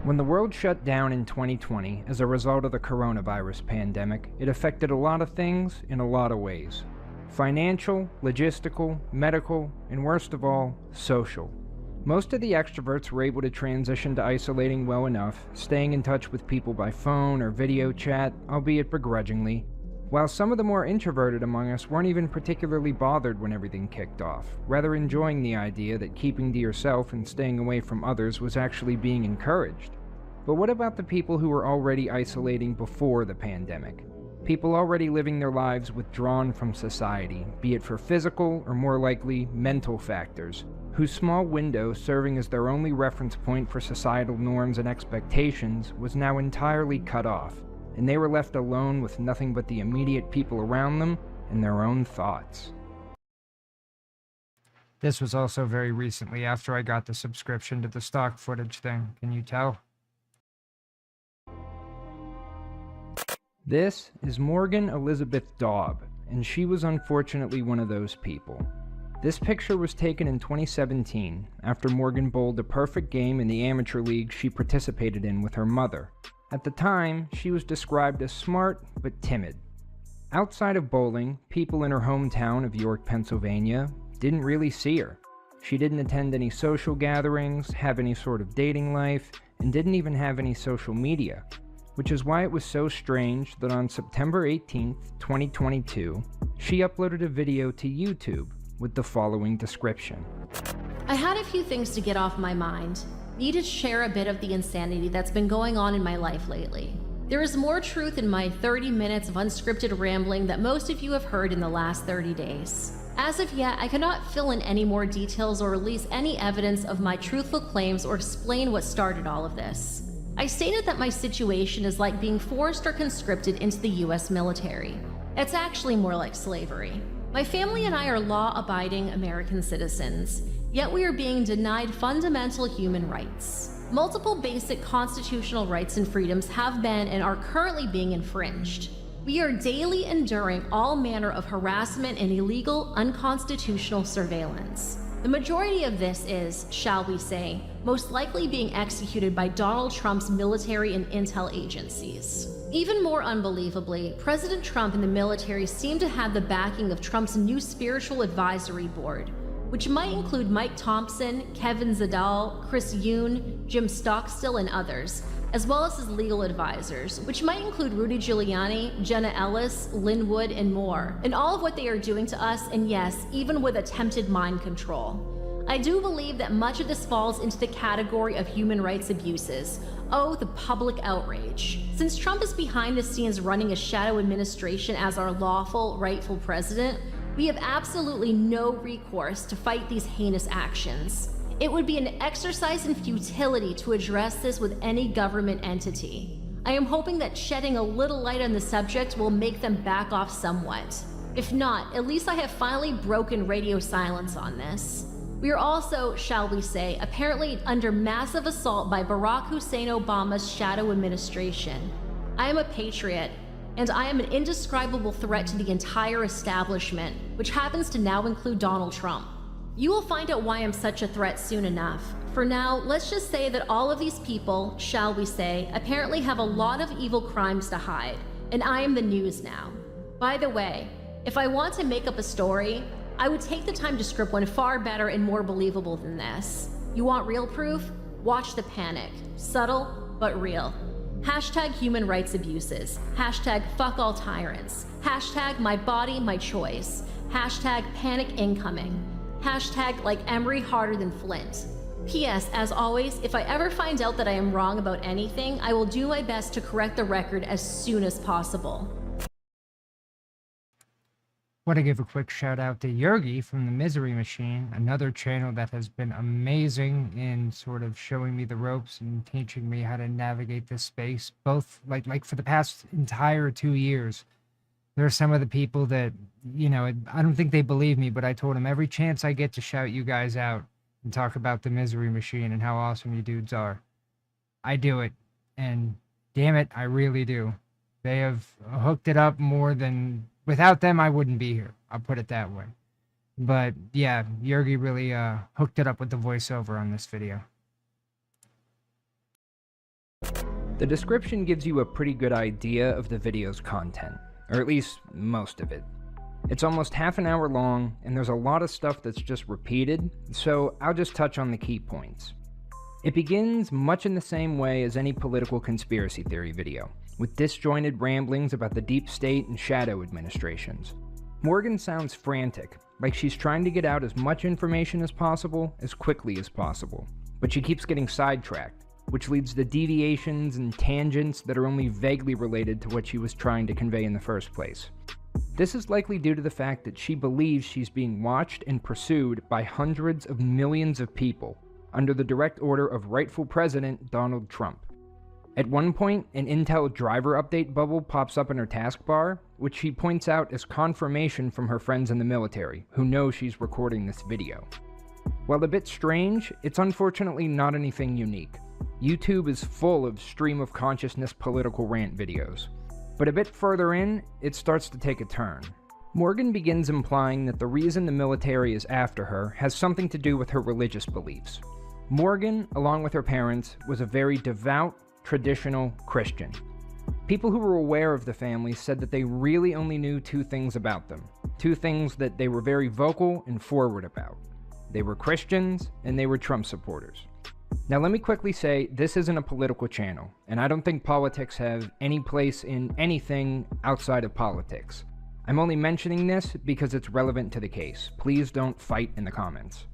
When the world shut down in 2020 as a result of the coronavirus pandemic, it affected a lot of things in a lot of ways. Financial, logistical, medical, and worst of all, social. Most of the extroverts were able to transition to isolating well enough, staying in touch with people by phone or video chat, albeit begrudgingly, while some of the more introverted among us weren't even particularly bothered when everything kicked off, rather enjoying the idea that keeping to yourself and staying away from others was actually being encouraged. But what about the people who were already isolating before the pandemic? People already living their lives withdrawn from society, be it for physical or more likely mental factors, whose small window serving as their only reference point for societal norms and expectations was now entirely cut off, and they were left alone with nothing but the immediate people around them and their own thoughts. This was also very recently after I got the subscription to the stock footage thing. Can you tell? This is Morgan Elizabeth Daub, and she was unfortunately one of those people. This picture was taken in 2017 after Morgan bowled a perfect game in the amateur league she participated in with her mother. At the time, she was described as smart but timid. Outside of bowling, people in her hometown of York, Pennsylvania didn't really see her. She didn't attend any social gatherings, have any sort of dating life, and didn't even have any social media. Which is why it was so strange that on September 18th, 2022, she uploaded a video to YouTube with the following description. I had a few things to get off my mind. Needed to share a bit of the insanity that's been going on in my life lately. There is more truth in my 30 minutes of unscripted rambling that most of you have heard in the last 30 days. As of yet, I cannot fill in any more details or release any evidence of my truthful claims or explain what started all of this. I stated that my situation is like being forced or conscripted into the US military. It's actually more like slavery. My family and I are law-abiding American citizens, yet we are being denied fundamental human rights. Multiple basic constitutional rights and freedoms have been and are currently being infringed. We are daily enduring all manner of harassment and illegal, unconstitutional surveillance. The majority of this is, shall we say, most likely being executed by Donald Trump's military and intel agencies. Even more unbelievably, President Trump and the military seem to have the backing of Trump's new spiritual advisory board, which might include Mike Thompson, Kevin Zadal, Chris Yoon, Jim Stockstill, and others, as well as his legal advisors, which might include Rudy Giuliani, Jenna Ellis, Lynn Wood, and more, and all of what they are doing to us, and yes, even with attempted mind control. I do believe that much of this falls into the category of human rights abuses. Oh, the public outrage. Since Trump is behind the scenes running a shadow administration as our lawful, rightful president, we have absolutely no recourse to fight these heinous actions. It would be an exercise in futility to address this with any government entity. I am hoping that shedding a little light on the subject will make them back off somewhat. If not, at least I have finally broken radio silence on this. We are also, shall we say, apparently under massive assault by Barack Hussein Obama's shadow administration. I am a patriot, and I am an indescribable threat to the entire establishment, which happens to now include Donald Trump. You will find out why I'm such a threat soon enough. For now, let's just say that all of these people, shall we say, apparently have a lot of evil crimes to hide, and I am the news now. By the way, if I want to make up a story, I would take the time to script one far better and more believable than this. You want real proof? Watch The Panic. Subtle, but real. Hashtag human rights abuses. Hashtag fuck all tyrants. Hashtag my body, my choice. Hashtag panic incoming. Hashtag like Emery harder than Flint. P.S. As always, if I ever find out that I am wrong about anything, I will do my best to correct the record as soon as possible. Want to give a quick shout out to Yergi from the Misery Machine, another channel that has been amazing in sort of showing me the ropes and teaching me how to navigate this space, both like for the past entire 2 years. There are some of the people that, I don't think they believe me, but I told them every chance I get to shout you guys out and talk about the Misery Machine and how awesome you dudes are, I do it. And damn it, I really do. They have hooked it up more than... Without them, I wouldn't be here. I'll put it that way. But yeah, Yergi really hooked it up with the voiceover on this video. The description gives you a pretty good idea of the video's content, or at least most of it. It's almost half an hour long, and there's a lot of stuff that's just repeated, so I'll just touch on the key points. It begins much in the same way as any political conspiracy theory video, with disjointed ramblings about the deep state and shadow administrations. Morgan sounds frantic, like she's trying to get out as much information as possible, as quickly as possible, but she keeps getting sidetracked, which leads to deviations and tangents that are only vaguely related to what she was trying to convey in the first place. This is likely due to the fact that she believes she's being watched and pursued by hundreds of millions of people, under the direct order of rightful President Donald Trump. At one point, an Intel driver update bubble pops up in her taskbar, which she points out as confirmation from her friends in the military, who know she's recording this video. While a bit strange, it's unfortunately not anything unique. YouTube is full of stream of consciousness political rant videos. But a bit further in, it starts to take a turn. Morgan begins implying that the reason the military is after her has something to do with her religious beliefs. Morgan, along with her parents, was a very devout, traditional Christian. People who were aware of the family said that they really only knew two things about them. Two things that they were very vocal and forward about. They were Christians, and they were Trump supporters. Now let me quickly say, this isn't a political channel, and I don't think politics have any place in anything outside of politics. I'm only mentioning this because it's relevant to the case. Please don't fight in the comments.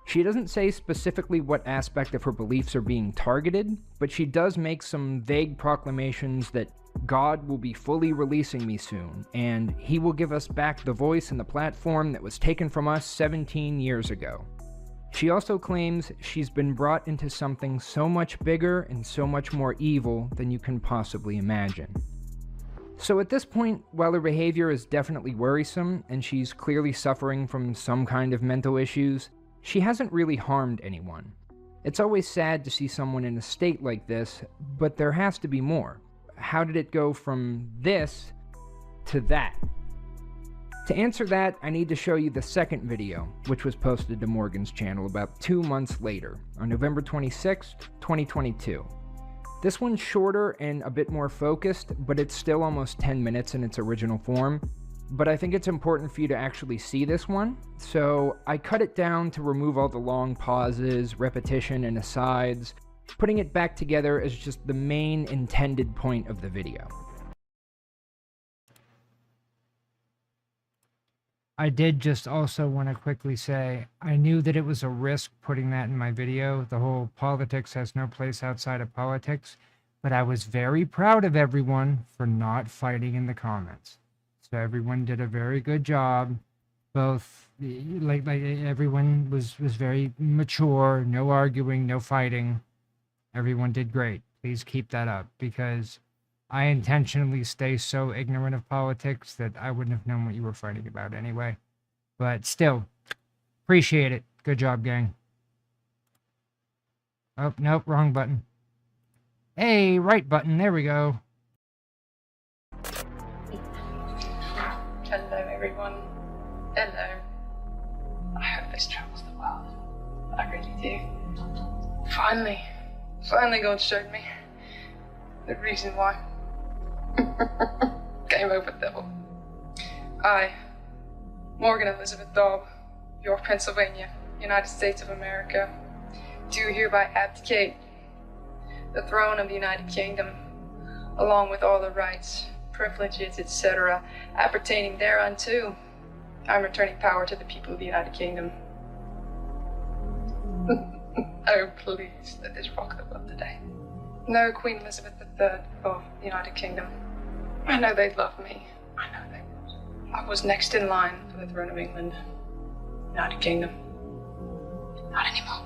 She doesn't say specifically what aspect of her beliefs are being targeted, but she does make some vague proclamations that God will be fully releasing me soon, and He will give us back the voice and the platform that was taken from us 17 years ago. She also claims she's been brought into something so much bigger and so much more evil than you can possibly imagine. So at this point, while her behavior is definitely worrisome, and she's clearly suffering from some kind of mental issues, she hasn't really harmed anyone. It's always sad to see someone in a state like this, but there has to be more. How did it go from this to that? To answer that, I need to show you the second video, which was posted to Morgan's channel about 2 months later, on November 26th, 2022. This one's shorter and a bit more focused, but it's still almost 10 minutes in its original form. But I think it's important for you to actually see this one, so I cut it down to remove all the long pauses, repetition, and asides, putting it back together as just the main intended point of the video. I did just also want to quickly say, I knew that it was a risk putting that in my video. The whole politics has no place outside of politics, but I was very proud of everyone for not fighting in the comments. So everyone did a very good job. Both, like everyone was very mature, no arguing, no fighting. Everyone did great. Please keep that up, because I intentionally stay so ignorant of politics that I wouldn't have known what you were fighting about anyway. But still, appreciate it. Good job, gang. Oh, nope, wrong button. Hey, right button. There we go. Hello everyone. Hello. I hope this travels the world. I really do. Finally God showed me the reason why. Game over, devil. I, Morgan Elizabeth Daub, York, Pennsylvania, United States of America, do hereby abdicate the throne of the United Kingdom, along with all the rights, privileges, etc., appertaining thereunto. I'm returning power to the people of the United Kingdom. Oh, please, let this rock the world today. No, Queen Elizabeth III of the United Kingdom. I know they'd love me. I know they would. I was next in line for the throne of England, United Kingdom. Not anymore.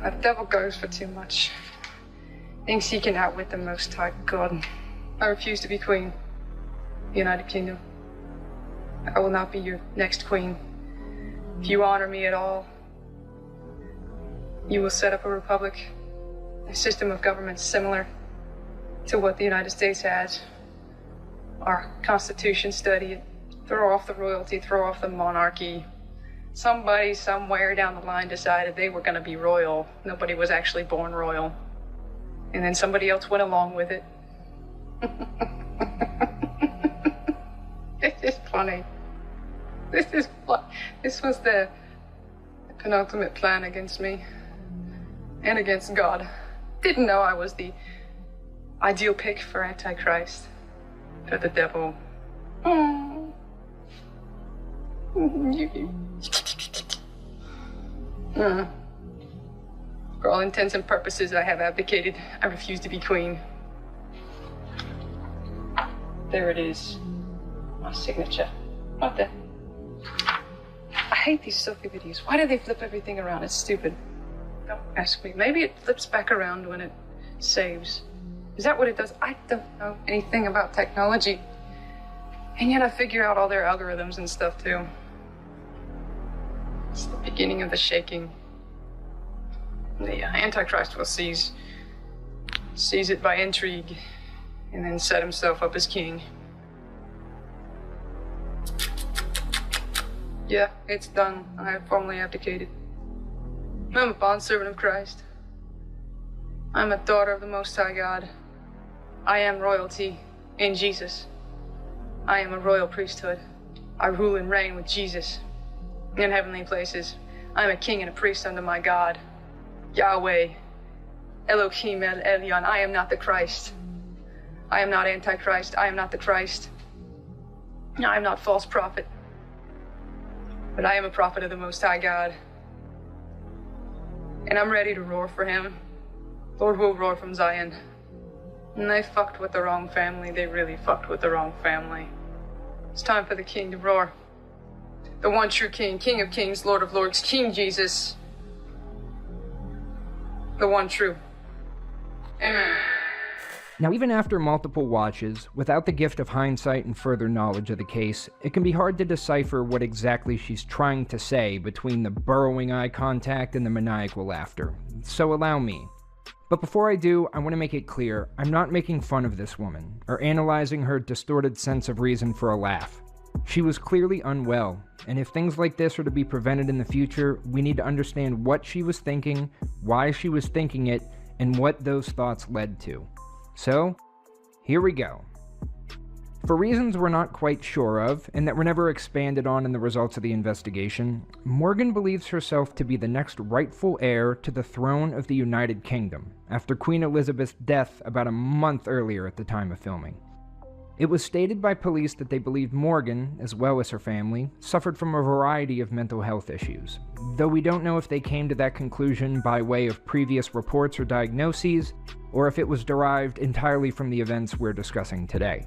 A devil goes for too much. Thinks he can outwit the Most High God. I refuse to be queen of the United Kingdom. I will not be your next queen. If you honor me at all, you will set up a republic, a system of government similar to what the United States has. Our Constitution, study it, throw off the royalty, throw off the monarchy. Somebody somewhere down the line decided they were going to be royal. Nobody was actually born royal. And then somebody else went along with it. This is funny. This was the penultimate plan against me and against God. Didn't know I was the ideal pick for Antichrist, for the devil. For all intents and purposes, I have abdicated. I refuse to be queen. There it is. My signature. What the? I hate these selfie videos. Why do they flip everything around? It's stupid. Don't ask me. Maybe it flips back around when it saves. Is that what it does? I don't know anything about technology. And yet I figure out all their algorithms and stuff too. It's the beginning of the shaking. The Antichrist will seize it by intrigue and then set himself up as king. Yeah, it's done. I have formally abdicated. I'm a bondservant of Christ. I'm a daughter of the Most High God. I am royalty in Jesus. I am a royal priesthood. I rule and reign with Jesus in heavenly places. I am a king and a priest unto my God, Yahweh, Elohim El Elyon. I am not the Christ. I am not Antichrist. I am not the Christ. I am not false prophet. But I am a prophet of the Most High God. And I'm ready to roar for him. Lord will roar from Zion. And they fucked with the wrong family. They really fucked with the wrong family. It's time for the king to roar. The one true king, King of kings, Lord of lords, King Jesus. The one true. Amen. Now, even after multiple watches, without the gift of hindsight and further knowledge of the case, it can be hard to decipher what exactly she's trying to say between the burrowing eye contact and the maniacal laughter. So allow me. But before I do, I want to make it clear, I'm not making fun of this woman, or analyzing her distorted sense of reason for a laugh. She was clearly unwell, and if things like this are to be prevented in the future, we need to understand what she was thinking, why she was thinking it, and what those thoughts led to. So, here we go. For reasons we're not quite sure of, and that were never expanded on in the results of the investigation, Morgan believes herself to be the next rightful heir to the throne of the United Kingdom, after Queen Elizabeth's death about a month earlier at the time of filming. It was stated by police that they believed Morgan, as well as her family, suffered from a variety of mental health issues, though we don't know if they came to that conclusion by way of previous reports or diagnoses, or if it was derived entirely from the events we're discussing today.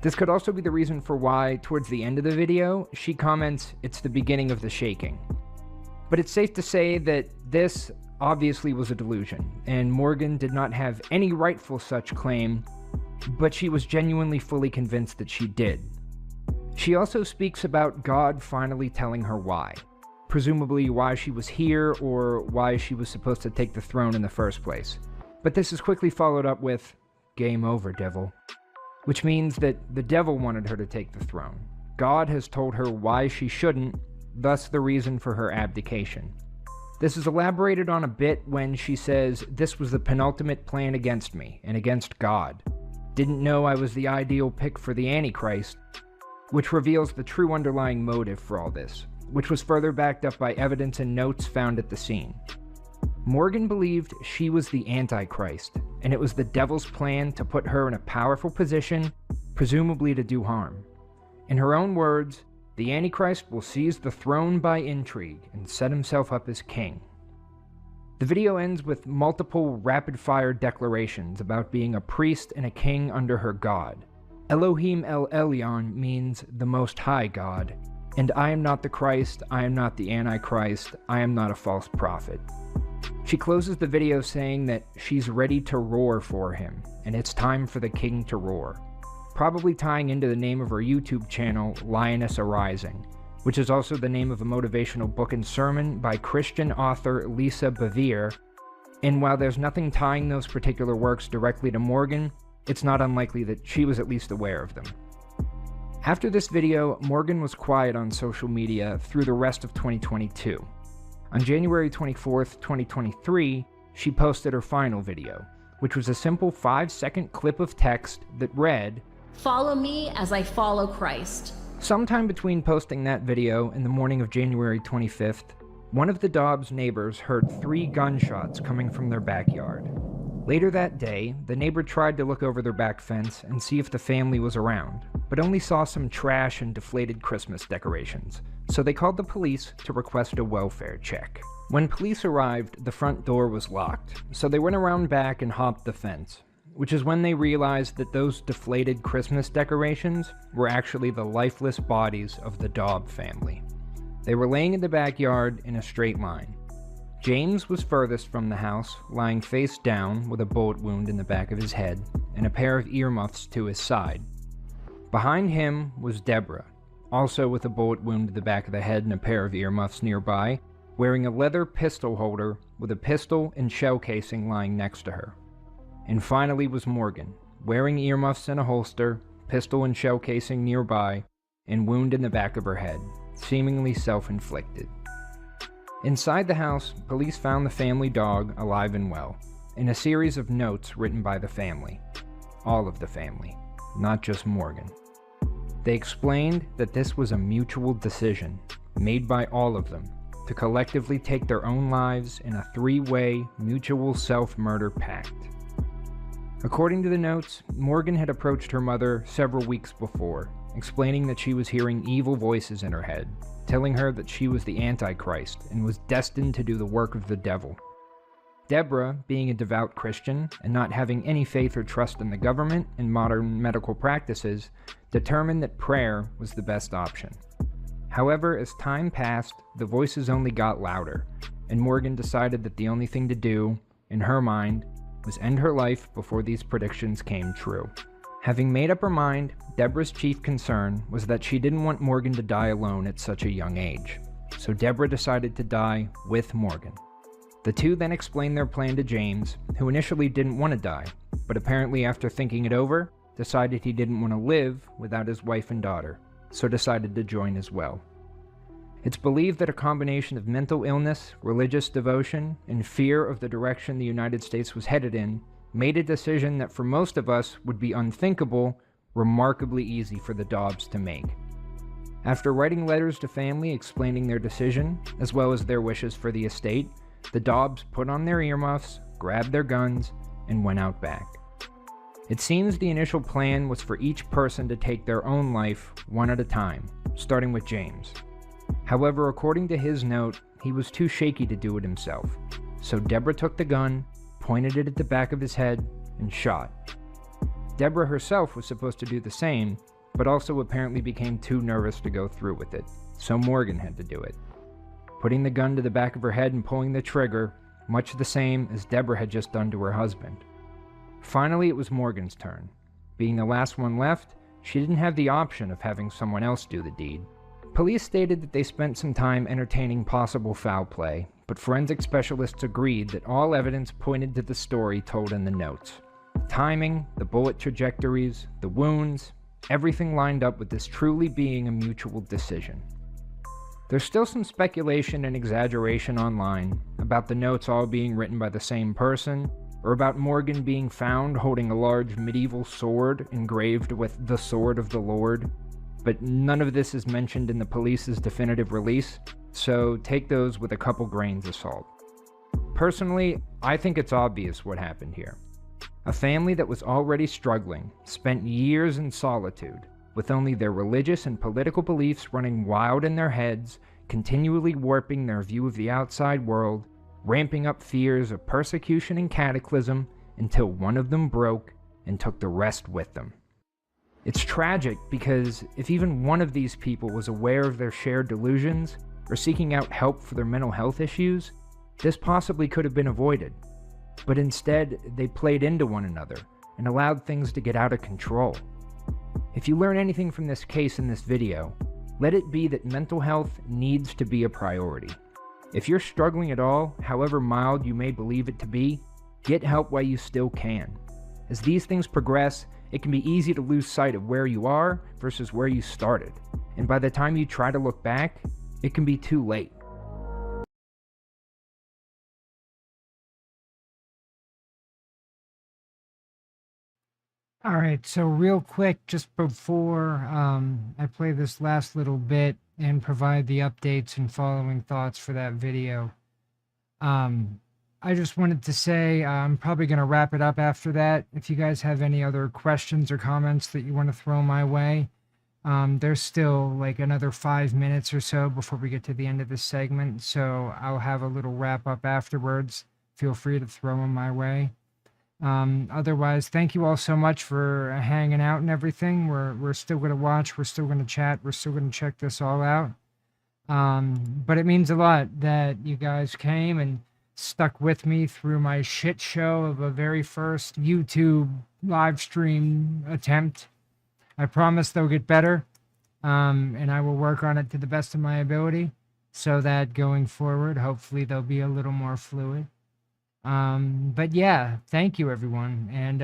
This could also be the reason for why, towards the end of the video, she comments, "It's the beginning of the shaking." But it's safe to say that this obviously was a delusion, and Morgan did not have any rightful such claim, but she was genuinely fully convinced that she did. She also speaks about God finally telling her why, presumably why she was here or why she was supposed to take the throne in the first place. But this is quickly followed up with, "Game over, devil," which means that the devil wanted her to take the throne. God has told her why she shouldn't, thus the reason for her abdication. This is elaborated on a bit when she says, "This was the penultimate plan against me and against God. Didn't know I was the ideal pick for the Antichrist," which reveals the true underlying motive for all this, which was further backed up by evidence and notes found at the scene. Morgan believed she was the Antichrist, and it was the devil's plan to put her in a powerful position, presumably to do harm. In her own words, the Antichrist will seize the throne by intrigue and set himself up as king. The video ends with multiple rapid-fire declarations about being a priest and a king under her God. Elohim El Elyon means the Most High God, and I am not the Christ, I am not the Antichrist, I am not a false prophet. She closes the video saying that she's ready to roar for him, and it's time for the king to roar, probably tying into the name of her YouTube channel, Lioness Arising, which is also the name of a motivational book and sermon by Christian author Lisa Bevere, and while there's nothing tying those particular works directly to Morgan, it's not unlikely that she was at least aware of them. After this video, Morgan was quiet on social media through the rest of 2022. On January 24th, 2023, she posted her final video, which was a simple 5-second clip of text that read, "Follow me as I follow Christ." Sometime between posting that video and the morning of January 25th, one of the Dobbs neighbors heard 3 gunshots coming from their backyard. Later that day, the neighbor tried to look over their back fence and see if the family was around, but only saw some trash and deflated Christmas decorations, so they called the police to request a welfare check. When police arrived, the front door was locked, so they went around back and hopped the fence, which is when they realized that those deflated Christmas decorations were actually the lifeless bodies of the Dobb family. They were laying in the backyard in a straight line. James was furthest from the house, lying face down with a bullet wound in the back of his head and a pair of earmuffs to his side. Behind him was Deborah, also with a bullet wound to the back of the head and a pair of earmuffs nearby, wearing a leather pistol holder with a pistol and shell casing lying next to her. And finally was Morgan, wearing earmuffs and a holster, pistol and shell casing nearby, and wound in the back of her head, seemingly self-inflicted. Inside the house, police found the family dog alive and well, and a series of notes written by the family. All of the family, not just Morgan. They explained that this was a mutual decision, made by all of them, to collectively take their own lives in a 3-way mutual self-murder pact. According to the notes, Morgan had approached her mother several weeks before, explaining that she was hearing evil voices in her head, telling her that she was the Antichrist and was destined to do the work of the devil. Deborah, being a devout Christian and not having any faith or trust in the government and modern medical practices, determined that prayer was the best option. However, as time passed, the voices only got louder, and Morgan decided that the only thing to do, in her mind, was end her life before these predictions came true. Having made up her mind, Deborah's chief concern was that she didn't want Morgan to die alone at such a young age, so Deborah decided to die with Morgan. The two then explained their plan to James, who initially didn't want to die, but apparently after thinking it over, decided he didn't want to live without his wife and daughter, so decided to join as well. It's believed that a combination of mental illness, religious devotion, and fear of the direction the United States was headed in made a decision that for most of us would be unthinkable, remarkably easy for the Dobbs to make. After writing letters to family explaining their decision, as well as their wishes for the estate, the Dobbs put on their earmuffs, grabbed their guns, and went out back. It seems the initial plan was for each person to take their own life one at a time, starting with James. However, according to his note, he was too shaky to do it himself, so Deborah took the gun, pointed it at the back of his head, and shot. Deborah herself was supposed to do the same, but also apparently became too nervous to go through with it, so Morgan had to do it, putting the gun to the back of her head and pulling the trigger, much the same as Deborah had just done to her husband. Finally, it was Morgan's turn. Being the last one left, she didn't have the option of having someone else do the deed. Police stated that they spent some time entertaining possible foul play, but forensic specialists agreed that all evidence pointed to the story told in the notes. The timing, the bullet trajectories, the wounds, everything lined up with this truly being a mutual decision. There's still some speculation and exaggeration online about the notes all being written by the same person, or about Morgan being found holding a large medieval sword engraved with the Sword of the Lord, but none of this is mentioned in the police's definitive release, so take those with a couple grains of salt. Personally, I think it's obvious what happened here. A family that was already struggling spent years in solitude, with only their religious and political beliefs running wild in their heads, continually warping their view of the outside world, ramping up fears of persecution and cataclysm until one of them broke and took the rest with them. It's tragic because if even one of these people was aware of their shared delusions or seeking out help for their mental health issues, this possibly could have been avoided. But instead, they played into one another and allowed things to get out of control. If you learn anything from this case in this video, let it be that mental health needs to be a priority. If you're struggling at all, however mild you may believe it to be, get help while you still can. As these things progress, it can be easy to lose sight of where you are versus where you started, and by the time you try to look back, it can be too late. All right, so real quick, just before I play this last little bit and provide the updates and following thoughts for that video, I just wanted to say I'm probably going to wrap it up after that. If you guys have any other questions or comments that you want to throw my way, there's still like another 5 minutes or so before we get to the end of this segment, so I'll have a little wrap up afterwards. Feel free to throw them my way. Otherwise, thank you all so much for hanging out and everything. We're still going to watch, we're still going to chat, we're still going to check this all out. But it means a lot that you guys came and stuck with me through my shit show of a very first YouTube live stream attempt. I promise they'll get better, and I will work on it to the best of my ability so that going forward, hopefully they'll be a little more fluid. But yeah, thank you everyone. And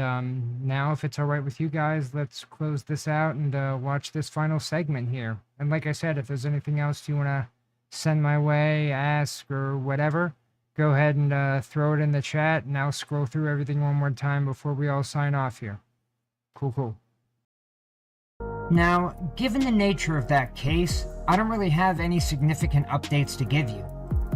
now if it's all right with you guys, let's close this out and watch this final segment here. And like I said, if there's anything else you want to send my way, ask, or whatever, go ahead and throw it in the chat, and I'll scroll through everything one more time before we all sign off here. Cool. Now, given the nature of that case, I don't really have any significant updates to give you.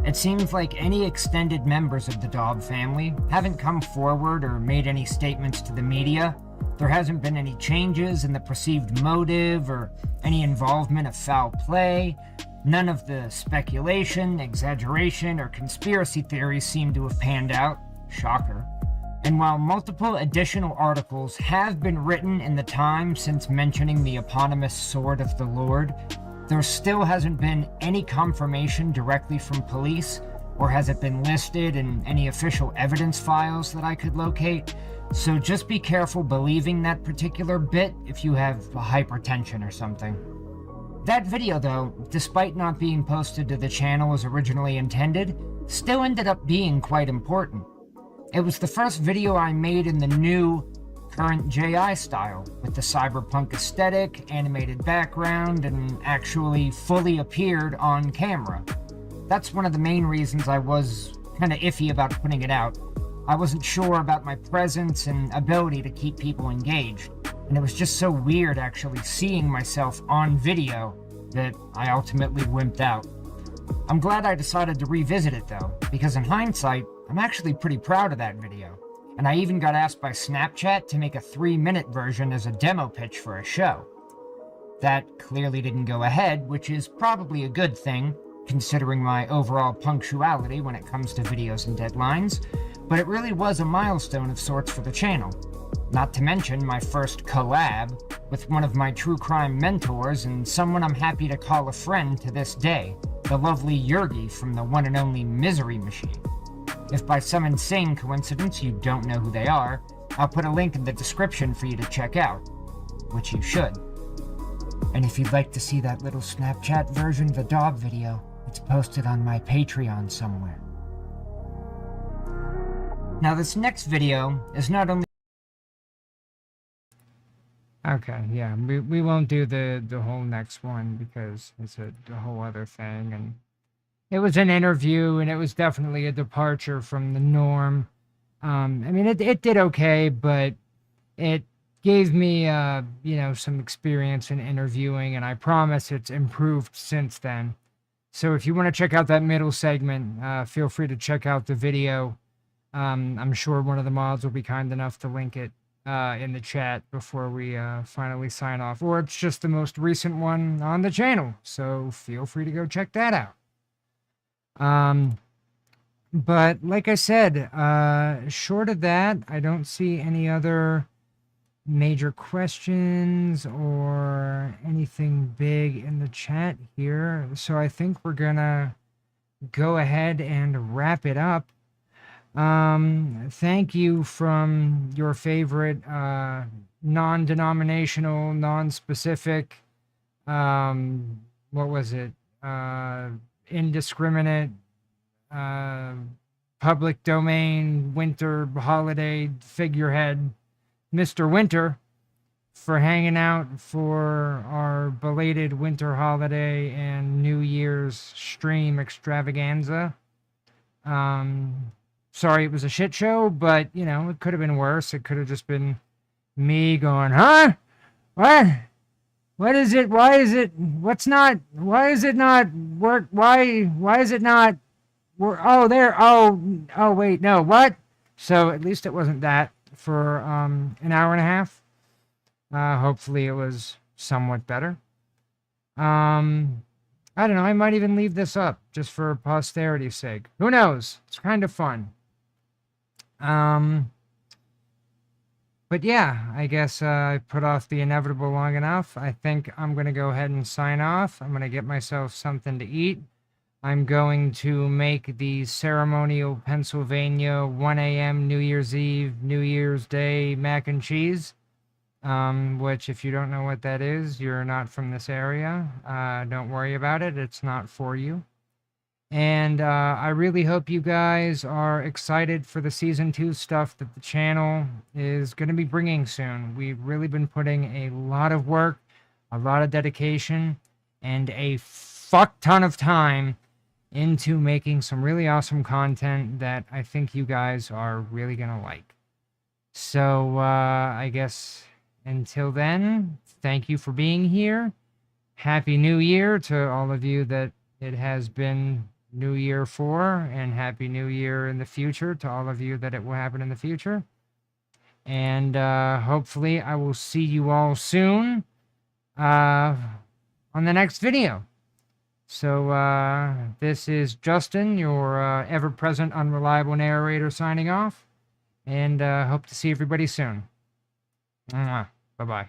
It seems like any extended members of the Dobb family haven't come forward or made any statements to the media. There hasn't been any changes in the perceived motive or any involvement of foul play. None of the speculation, exaggeration, or conspiracy theories seem to have panned out. Shocker. And while multiple additional articles have been written in the time since mentioning the eponymous Sword of the Lord, there still hasn't been any confirmation directly from police, or has it been listed in any official evidence files that I could locate. So just be careful believing that particular bit if you have hypertension or something. That video though, despite not being posted to the channel as originally intended, still ended up being quite important. It was the first video I made in the new current JI style, with the cyberpunk aesthetic, animated background, and actually fully appeared on camera. That's one of the main reasons I was kinda iffy about putting it out. I wasn't sure about my presence and ability to keep people engaged, and it was just so weird actually seeing myself on video that I ultimately wimped out. I'm glad I decided to revisit it though, because in hindsight, I'm actually pretty proud of that video. And I even got asked by Snapchat to make a 3-minute version as a demo pitch for a show. That clearly didn't go ahead, which is probably a good thing, considering my overall punctuality when it comes to videos and deadlines, but it really was a milestone of sorts for the channel. Not to mention my first collab with one of my true crime mentors and someone I'm happy to call a friend to this day, the lovely Yergi from the one and only Misery Machine. If by some insane coincidence you don't know who they are, I'll put a link in the description for you to check out, which you should. And if you'd like to see that little Snapchat version of the Dobb video, it's posted on my Patreon somewhere. Now this next video is not only... Okay, yeah, we won't do the whole next one because it's a whole other thing, and it was an interview, and it was definitely a departure from the norm. I mean, it did okay, but it gave me, some experience in interviewing, and I promise it's improved since then. So if you want to check out that middle segment, feel free to check out the video. I'm sure one of the mods will be kind enough to link it in the chat before we finally sign off. Or it's just the most recent one on the channel, so feel free to go check that out. But like I said, short of that, I don't see any other major questions or anything big in the chat here. So I think we're gonna go ahead and wrap it up. Thank you from your favorite non-denominational, non-specific, what was it? Indiscriminate, public domain, winter holiday figurehead, Mr. Winter, for hanging out for our belated winter holiday and New Year's stream extravaganza. Sorry it was a shit show, but, you know, it could have been worse. It could have just been me going, huh? What? What is it? Why is it? What's not? Why is it not work? Why is it not work? Oh, there. Oh, wait, no. What? So at least it wasn't that for an hour and a half. Hopefully it was somewhat better. I don't know. I might even leave this up just for posterity's sake. Who knows? It's kind of fun. But yeah, I guess I put off the inevitable long enough. I think I'm going to go ahead and sign off. I'm going to get myself something to eat. I'm going to make the ceremonial Pennsylvania 1 a.m. New Year's Eve, New Year's Day mac and cheese. Which, if you don't know what that is, you're not from this area. Don't worry about it. It's not for you. And I really hope you guys are excited for the Season 2 stuff that the channel is going to be bringing soon. We've really been putting a lot of work, a lot of dedication, and a fuck ton of time into making some really awesome content that I think you guys are really going to like. So, I guess until then, thank you for being here. Happy New Year to all of you that it has been New Year for, and Happy New Year in the future to all of you that it will happen in the future. And hopefully I will see you all soon on the next video. So this is Justin, your ever-present unreliable narrator, signing off, and hope to see everybody soon. Bye-bye.